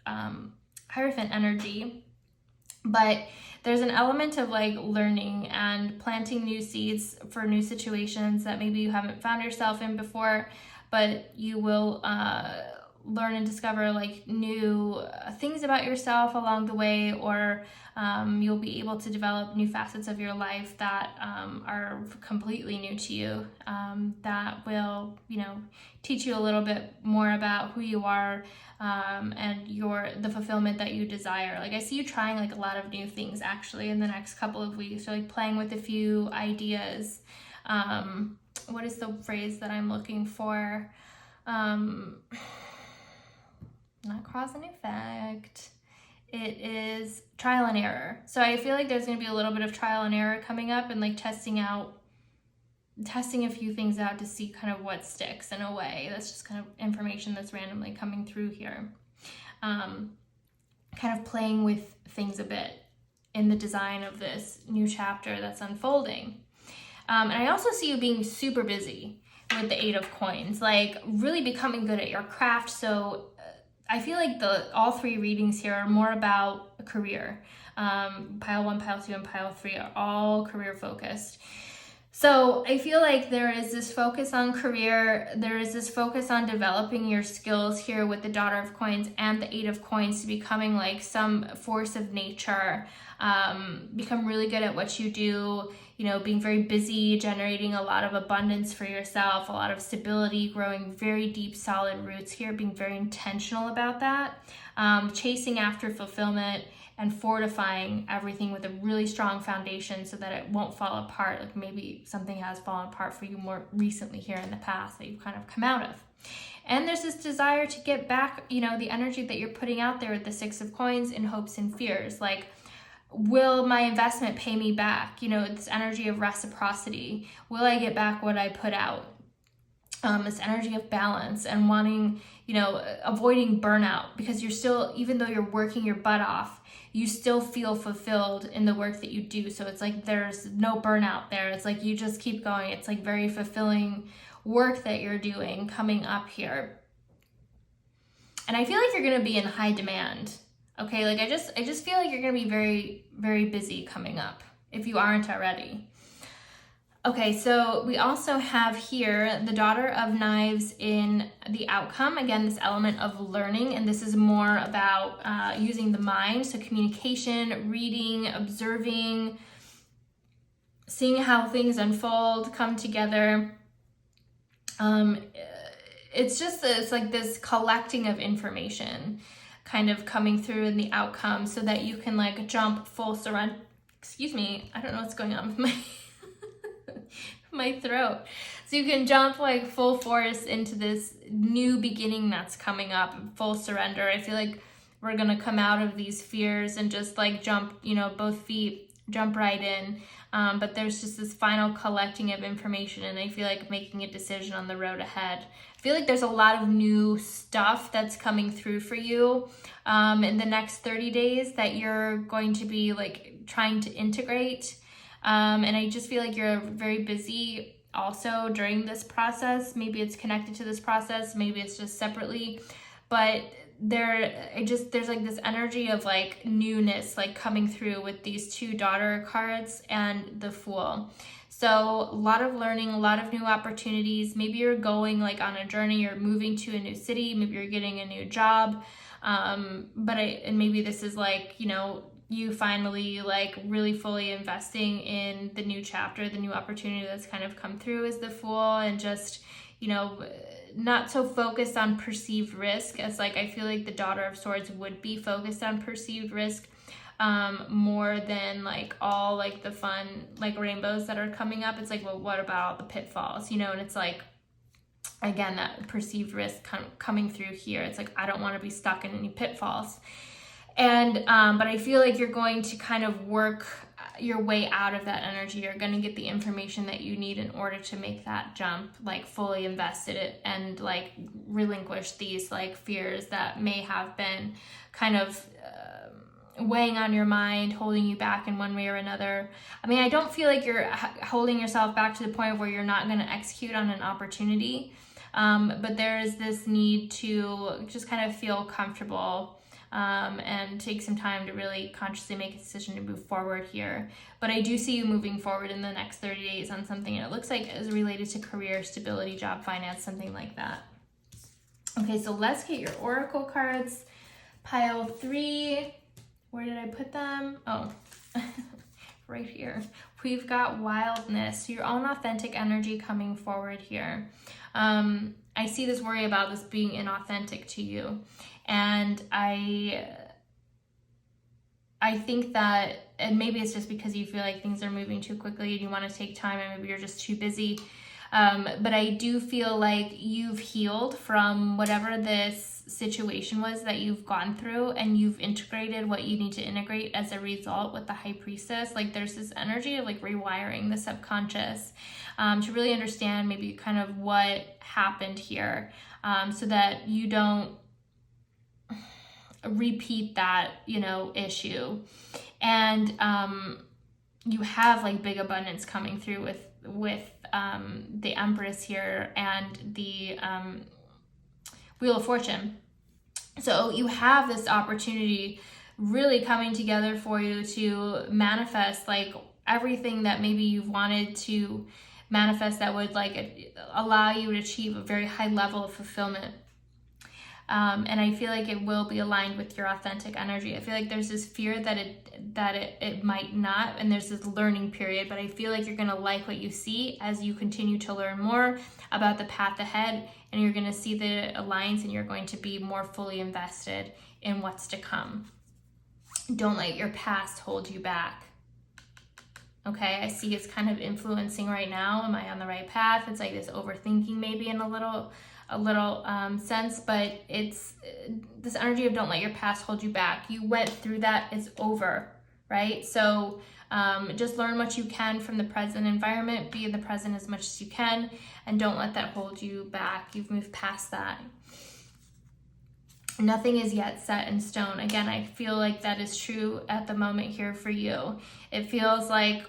A: Hierophant energy. But there's an element of like learning and planting new seeds for new situations that maybe you haven't found yourself in before, but you will learn and discover like new things about yourself along the way, or you'll be able to develop new facets of your life that are completely new to you, that will, you know, teach you a little bit more about who you are, and the fulfillment that you desire. Like I see you trying like a lot of new things actually in the next couple of weeks, or like playing with a few ideas. What is the phrase that I'm looking for? Not cause and effect. It is trial and error. So I feel like there's going to be a little bit of trial and error coming up, and like testing a few things out to see kind of what sticks in a way. That's just kind of information that's randomly coming through here. Kind of playing with things a bit in the design of this new chapter that's unfolding. And I also see you being super busy with the Eight of Coins, like really becoming good at your craft. So I feel like all three readings here are more about a career. Pile 1, Pile 2, and Pile 3 are all career focused. So I feel like there is this focus on career. There is this focus on developing your skills here with the Daughter of Coins and the Eight of Coins to becoming like some force of nature. Become really good at what you do, you know, being very busy, generating a lot of abundance for yourself, a lot of stability, growing very deep, solid roots here, being very intentional about that, chasing after fulfillment and fortifying everything with a really strong foundation so that it won't fall apart. Like maybe something has fallen apart for you more recently here in the past that you've kind of come out of. And there's this desire to get back, you know, the energy that you're putting out there with the Six of Coins in hopes and fears. Like, will my investment pay me back? You know, this energy of reciprocity. Will I get back what I put out? This energy of balance and wanting, you know, avoiding burnout, because you're still, even though you're working your butt off, you still feel fulfilled in the work that you do. So it's like there's no burnout there. It's like you just keep going. It's like very fulfilling work that you're doing coming up here. And I feel like you're going to be in high demand. Okay, like I just feel like you're going to be very, very busy coming up if you aren't already. Okay, so we also have here the Daughter of Knives in the outcome. Again, this element of learning, and this is more about using the mind. So communication, reading, observing, seeing how things unfold, come together. It's like this collecting of information kind of coming through in the outcome so that you can like jump full surrender. Excuse me, I don't know what's going on with my throat. So you can jump like full force into this new beginning that's coming up, full surrender. I feel like we're gonna come out of these fears and just like jump, both feet, jump right in. But there's just this final collecting of information, and I feel like making a decision on the road ahead. I feel like there's a lot of new stuff that's coming through for you in the next 30 days that you're going to be like trying to integrate. And I just feel like you're very busy also during this process. Maybe it's connected to this process, maybe it's just separately, but there's like this energy of like newness like coming through with these two Daughter cards and the Fool. So a lot of learning, a lot of new opportunities. Maybe you're going like on a journey, you're moving to a new city, maybe you're getting a new job. And maybe this is like, you finally like really fully investing in the new chapter, the new opportunity that's kind of come through as the Fool, and just, not so focused on perceived risk as like, I feel like the Daughter of Swords would be focused on perceived risk more than like all like the fun, like rainbows that are coming up. It's like, well, what about the pitfalls, and it's like, again, that perceived risk coming through here. It's like, I don't want to be stuck in any pitfalls. And, but I feel like you're going to kind of work your way out of that energy. You're going to get the information that you need in order to make that jump, like fully invested it and like relinquish these like fears that may have been kind of weighing on your mind, holding you back in one way or another. I mean, I don't feel like you're holding yourself back to the point where you're not going to execute on an opportunity. But there is this need to just kind of feel comfortable and take some time to really consciously make a decision to move forward here. But I do see you moving forward in the next 30 days on something, and it looks like is related to career, stability, job, finance, something like that. Okay, so let's get your oracle cards. Pile 3. Where did I put them? Oh, right here. We've got wildness, your own authentic energy coming forward here. I see this worry about this being inauthentic to you. And I think that, and maybe it's just because you feel like things are moving too quickly and you want to take time, and maybe you're just too busy. But I do feel like you've healed from whatever this situation was that you've gone through, and you've integrated what you need to integrate as a result with the High Priestess. Like there's this energy of like rewiring the subconscious to really understand maybe kind of what happened here, so that you don't repeat that, issue. And you have like big abundance coming through with the Empress here and the Wheel of Fortune. So you have this opportunity really coming together for you to manifest like everything that maybe you've wanted to manifest that would like allow you to achieve a very high level of fulfillment. And I feel like it will be aligned with your authentic energy. I feel like there's this fear that it might not, and there's this learning period, but I feel like you're going to like what you see as you continue to learn more about the path ahead, and you're going to see the alliance, and you're going to be more fully invested in what's to come. Don't let your past hold you back. Okay, I see it's kind of influencing right now. Am I on the right path? It's like this overthinking maybe in a little sense, but it's this energy of don't let your past hold you back. You went through that, it's over, right? So just learn what you can from the present environment, be in the present as much as you can, and don't let that hold you back. You've moved past that. Nothing is yet set in stone. Again, I feel like that is true at the moment here for you. It feels like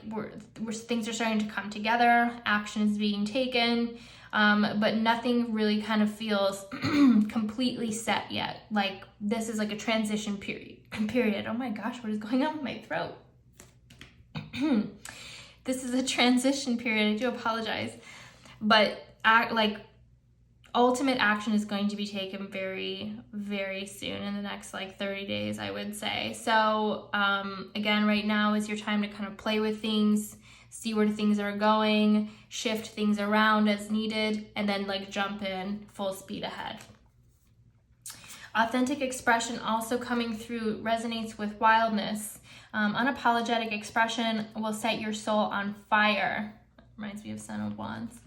A: things are starting to come together, action is being taken, but nothing really kind of feels completely set yet. Like this is like a transition period. period. Oh my gosh, what is going on with my throat? This is a transition period. I do apologize. But ultimate action is going to be taken very, very soon, in the next like 30 days, I would say. So again, right now is your time to kind of play with things, see where things are going, shift things around as needed, and then like jump in full speed ahead. Authentic expression also coming through resonates with wildness. Unapologetic expression will set your soul on fire. Reminds me of Son of Wands.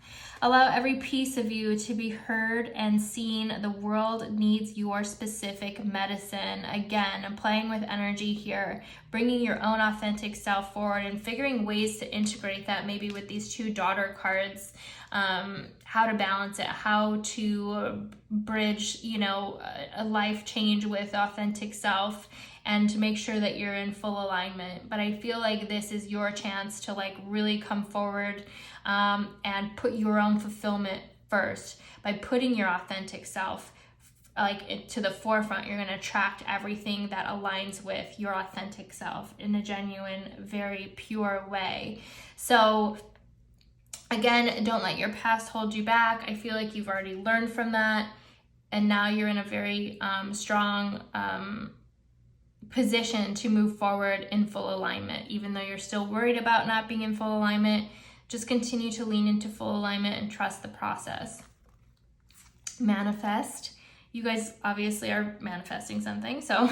A: Allow every piece of you to be heard and seen. The world needs your specific medicine. Again, I'm playing with energy here, bringing your own authentic self forward and figuring ways to integrate that maybe with these two daughter cards, how to balance it, how to bridge, you know, a life change with authentic self, and to make sure that you're in full alignment. But I feel like this is your chance to like really come forward and put your own fulfillment first. By putting your authentic self to the forefront, you're going to attract everything that aligns with your authentic self in a genuine, very pure way. So again, don't let your past hold you back. I feel like you've already learned from that, and now you're in a very strong position to move forward in full alignment. Even though you're still worried about not being in full alignment, just continue to lean into full alignment and trust the process. Manifest. You guys obviously are manifesting something, so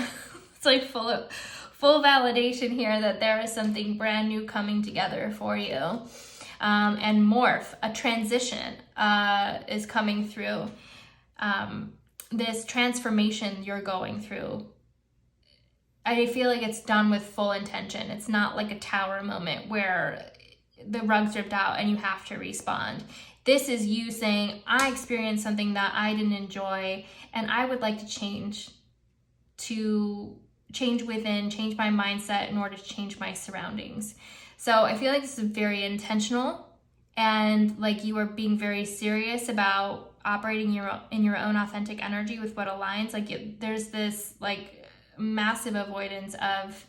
A: it's like full validation here that there is something brand new coming together for you. And morph, a transition is coming through. This transformation you're going through, I feel like it's done with full intention. It's not like a tower moment where the rug's ripped out and you have to respond. This is you saying, I experienced something that I didn't enjoy, and I would like to change within, change my mindset in order to change my surroundings. So I feel like this is very intentional, and like you are being very serious about operating in your own authentic energy with what aligns. Like there's this like massive avoidance of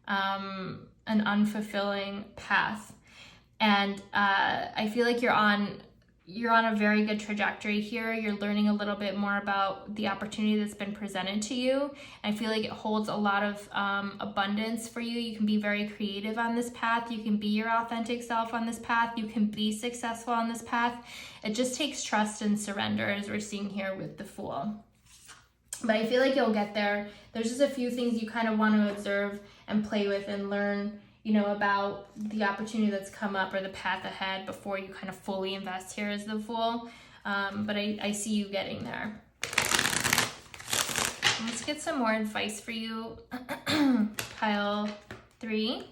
A: an unfulfilling path. And I feel like you're on a very good trajectory here. You're learning a little bit more about the opportunity that's been presented to you. I feel like it holds a lot of abundance for you. You can be very creative on this path. You can be your authentic self on this path. You can be successful on this path. It just takes trust and surrender, as we're seeing here with the Fool. But I feel like you'll get there. There's just a few things you kind of want to observe and play with and learn, you know, about the opportunity that's come up or the path ahead before you kind of fully invest here as the Fool. But I see you getting there. Let's get some more advice for you. Pile 3.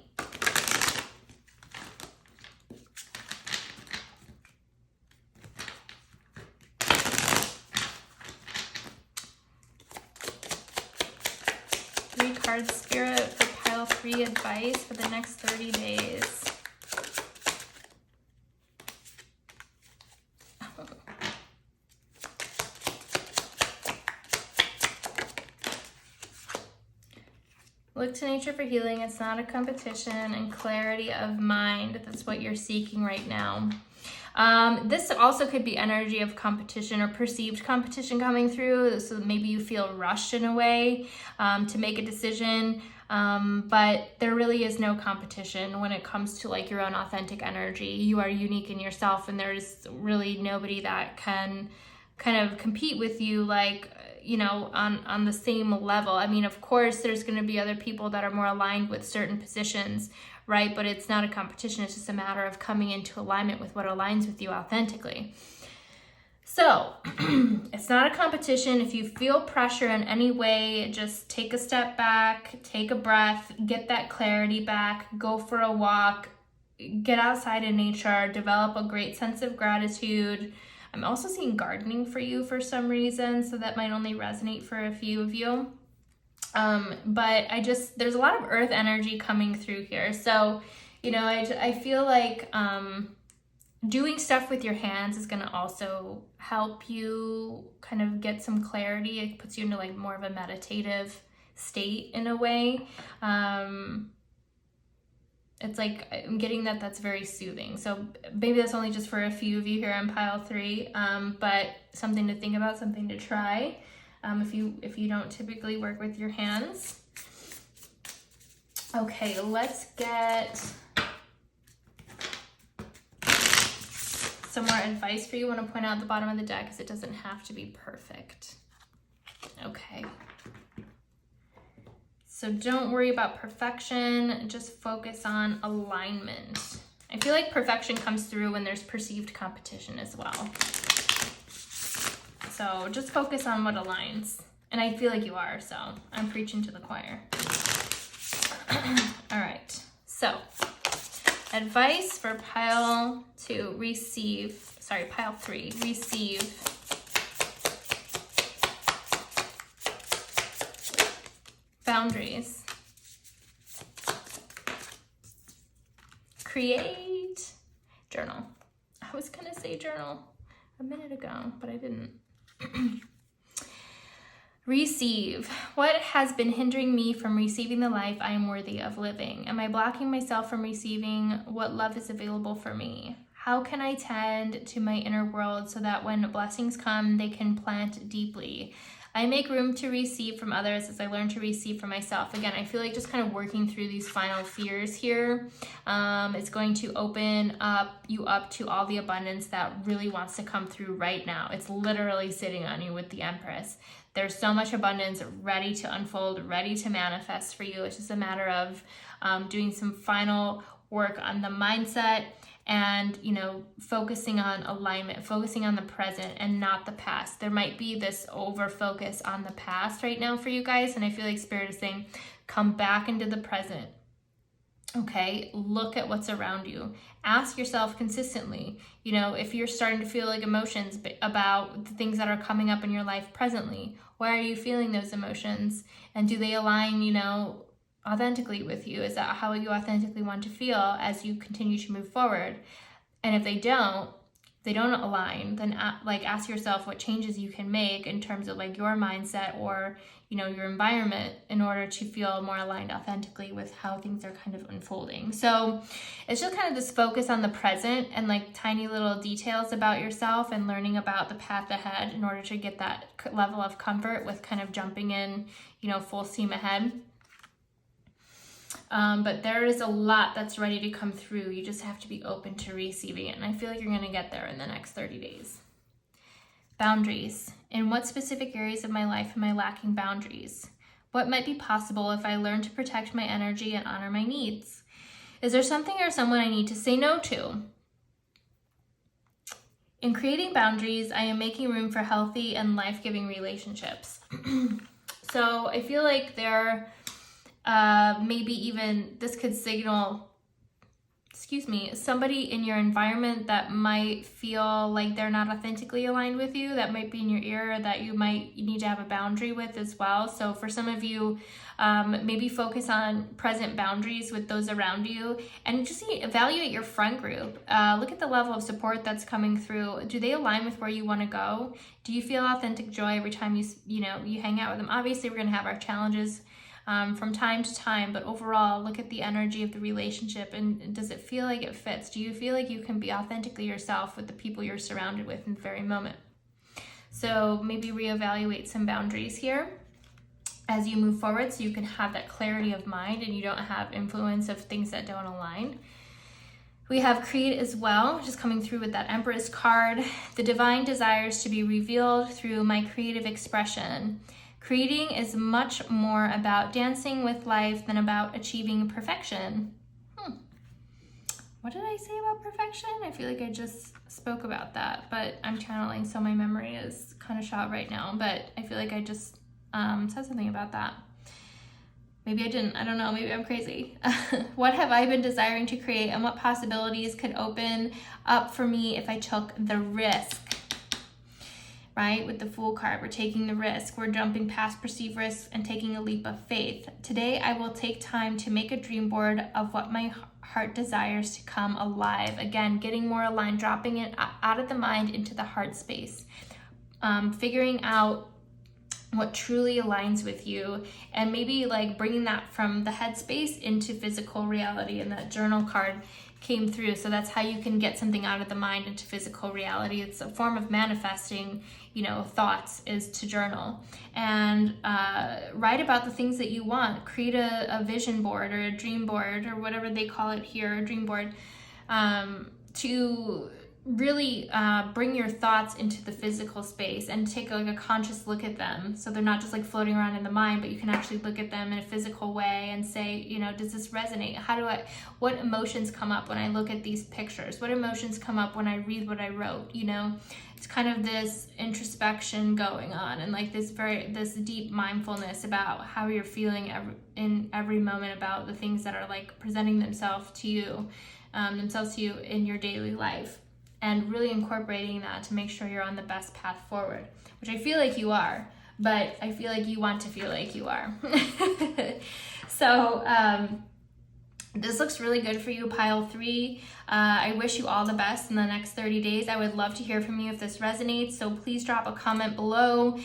A: Card Spirit for pile 3 advice for the next 30 days. Look to nature for healing. It's not a competition, and clarity of mind. That's what you're seeking right now. This also could be energy of competition or perceived competition coming through. So maybe you feel rushed in a way to make a decision, but there really is no competition when it comes to like your own authentic energy. You are unique in yourself, and there's really nobody that can kind of compete with you, like, you know, on the same level. I mean, of course, there's going to be other people that are more aligned with certain positions, right? But it's not a competition. It's just a matter of coming into alignment with what aligns with you authentically. So it's not a competition. If you feel pressure in any way, just take a step back, take a breath, get that clarity back, go for a walk, get outside in nature, develop a great sense of gratitude. I'm also seeing gardening for you for some reason, so that might only resonate for a few of you. But there's a lot of earth energy coming through here. So, you know, I feel like doing stuff with your hands is going to also help you kind of get some clarity. It puts you into like more of a meditative state in a way. It's like I'm getting that that's very soothing. So maybe that's only just for a few of you here on pile 3, but something to think about, something to try if you don't typically work with your hands. Okay, let's get some more advice for you. I want to point out at the bottom of the deck because it doesn't have to be perfect. Okay. So don't worry about perfection, just focus on alignment. I feel like perfection comes through when there's perceived competition as well. So just focus on what aligns. And I feel like you are, so I'm preaching to the choir. All right, so advice for pile 3, receive boundaries, create, journal. I was gonna say journal a minute ago, but I didn't. Receive. What has been hindering me from receiving the life I am worthy of living? Am I blocking myself from receiving what love is available for me? How can I tend to my inner world so that when blessings come, they can plant deeply? I make room to receive from others as I learn to receive from myself. Again, I feel like just kind of working through these final fears here is going to open you up to all the abundance that really wants to come through right now. It's literally sitting on you with the Empress. There's so much abundance ready to unfold, ready to manifest for you. It's just a matter of doing some final work on the mindset and, you know, focusing on alignment, focusing on the present and not the past. There might be this over focus on the past right now for you guys. And I feel like Spirit is saying, come back into the present. Okay, look at what's around you. Ask yourself consistently, you know, if you're starting to feel like emotions about the things that are coming up in your life presently, why are you feeling those emotions? And do they align, you know, authentically with you? Is that how you authentically want to feel as you continue to move forward? And if they don't align, then ask yourself what changes you can make in terms of like your mindset or, you know, your environment in order to feel more aligned authentically with how things are kind of unfolding. So it's just kind of this focus on the present and like tiny little details about yourself and learning about the path ahead in order to get that level of comfort with kind of jumping in, you know, full steam ahead. But there is a lot that's ready to come through. You just have to be open to receiving it. And I feel like you're going to get there in the next 30 days. Boundaries. In what specific areas of my life am I lacking boundaries? What might be possible if I learn to protect my energy and honor my needs? Is there something or someone I need to say no to? In creating boundaries, I am making room for healthy and life-giving relationships. So I feel like there maybe even this could signal, somebody in your environment that might feel like they're not authentically aligned with you, that might be in your ear, that you need to have a boundary with as well. So for some of you, maybe focus on present boundaries with those around you and just evaluate your friend group. Look at the level of support that's coming through. Do they align with where you want to go? Do you feel authentic joy every time you hang out with them? Obviously, we're going to have our challenges from time to time, but overall, look at the energy of the relationship and does it feel like it fits? Do you feel like you can be authentically yourself with the people you're surrounded with in the very moment? So maybe reevaluate some boundaries here as you move forward so you can have that clarity of mind and you don't have influence of things that don't align. We have create as well, just coming through with that Empress card. The divine desires to be revealed through my creative expression. Creating is much more about dancing with life than about achieving perfection. What did I say about perfection? I feel like I just spoke about that, but I'm channeling, so my memory is kind of shot right now, but I feel like I just said something about that. Maybe I didn't. I don't know. Maybe I'm crazy. What have I been desiring to create and what possibilities could open up for me if I took the risk? Right? With the Fool card, we're taking the risk. We're jumping past perceived risks and taking a leap of faith. Today, I will take time to make a dream board of what my heart desires to come alive. Again, getting more aligned, dropping it out of the mind into the heart space. Figuring out what truly aligns with you, and maybe like bringing that from the headspace into physical reality. And that journal card came through, so that's how you can get something out of the mind into physical reality. It's a form of manifesting, you know, thoughts, is to journal and write about the things that you want. Create a vision board or a dream board or whatever they call it here, a dream board, to really bring your thoughts into the physical space and take like a conscious look at them, so they're not just like floating around in the mind, but you can actually look at them in a physical way and say, you know, does this resonate? What emotions come up when I look at these pictures? What emotions come up when I read what I wrote? You know, it's kind of this introspection going on, and like this deep mindfulness about how you're feeling in every moment, about the things that are like presenting themselves to you in your daily life. And really incorporating that to make sure you're on the best path forward, which I feel like you are, but I feel like you want to feel like you are. So this looks really good for you, pile 3. I wish you all the best in the next 30 days. I would love to hear from you if this resonates, so please drop a comment below.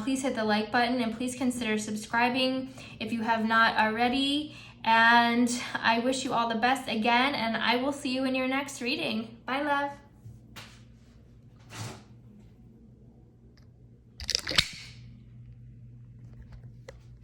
A: Please hit the like button, and please consider subscribing if you have not already. And I wish you all the best again, and I will see you in your next reading. Bye, love.